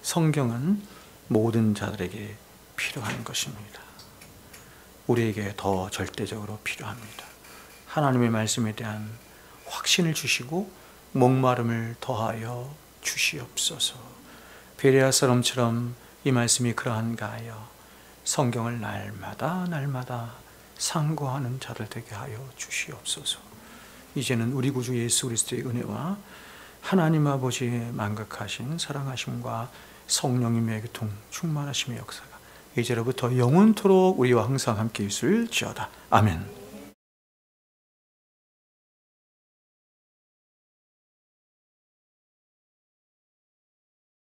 [SPEAKER 1] 성경은 모든 자들에게 필요한 것입니다. 우리에게 더 절대적으로 필요합니다. 하나님의 말씀에 대한 확신을 주시고 목마름을 더하여 주시옵소서. 베레아 사람처럼 이 말씀이 그러한가 하여 성경을 날마다 상고하는 자들 되게 하여 주시옵소서. 이제는 우리 구주 예수 그리스도의 은혜와 하나님 아버지의 만극하신 사랑하심과 성령님의 교통 충만하심의 역사가 이제로부터 영원토록 우리와 항상 함께 있을지어다. 아멘.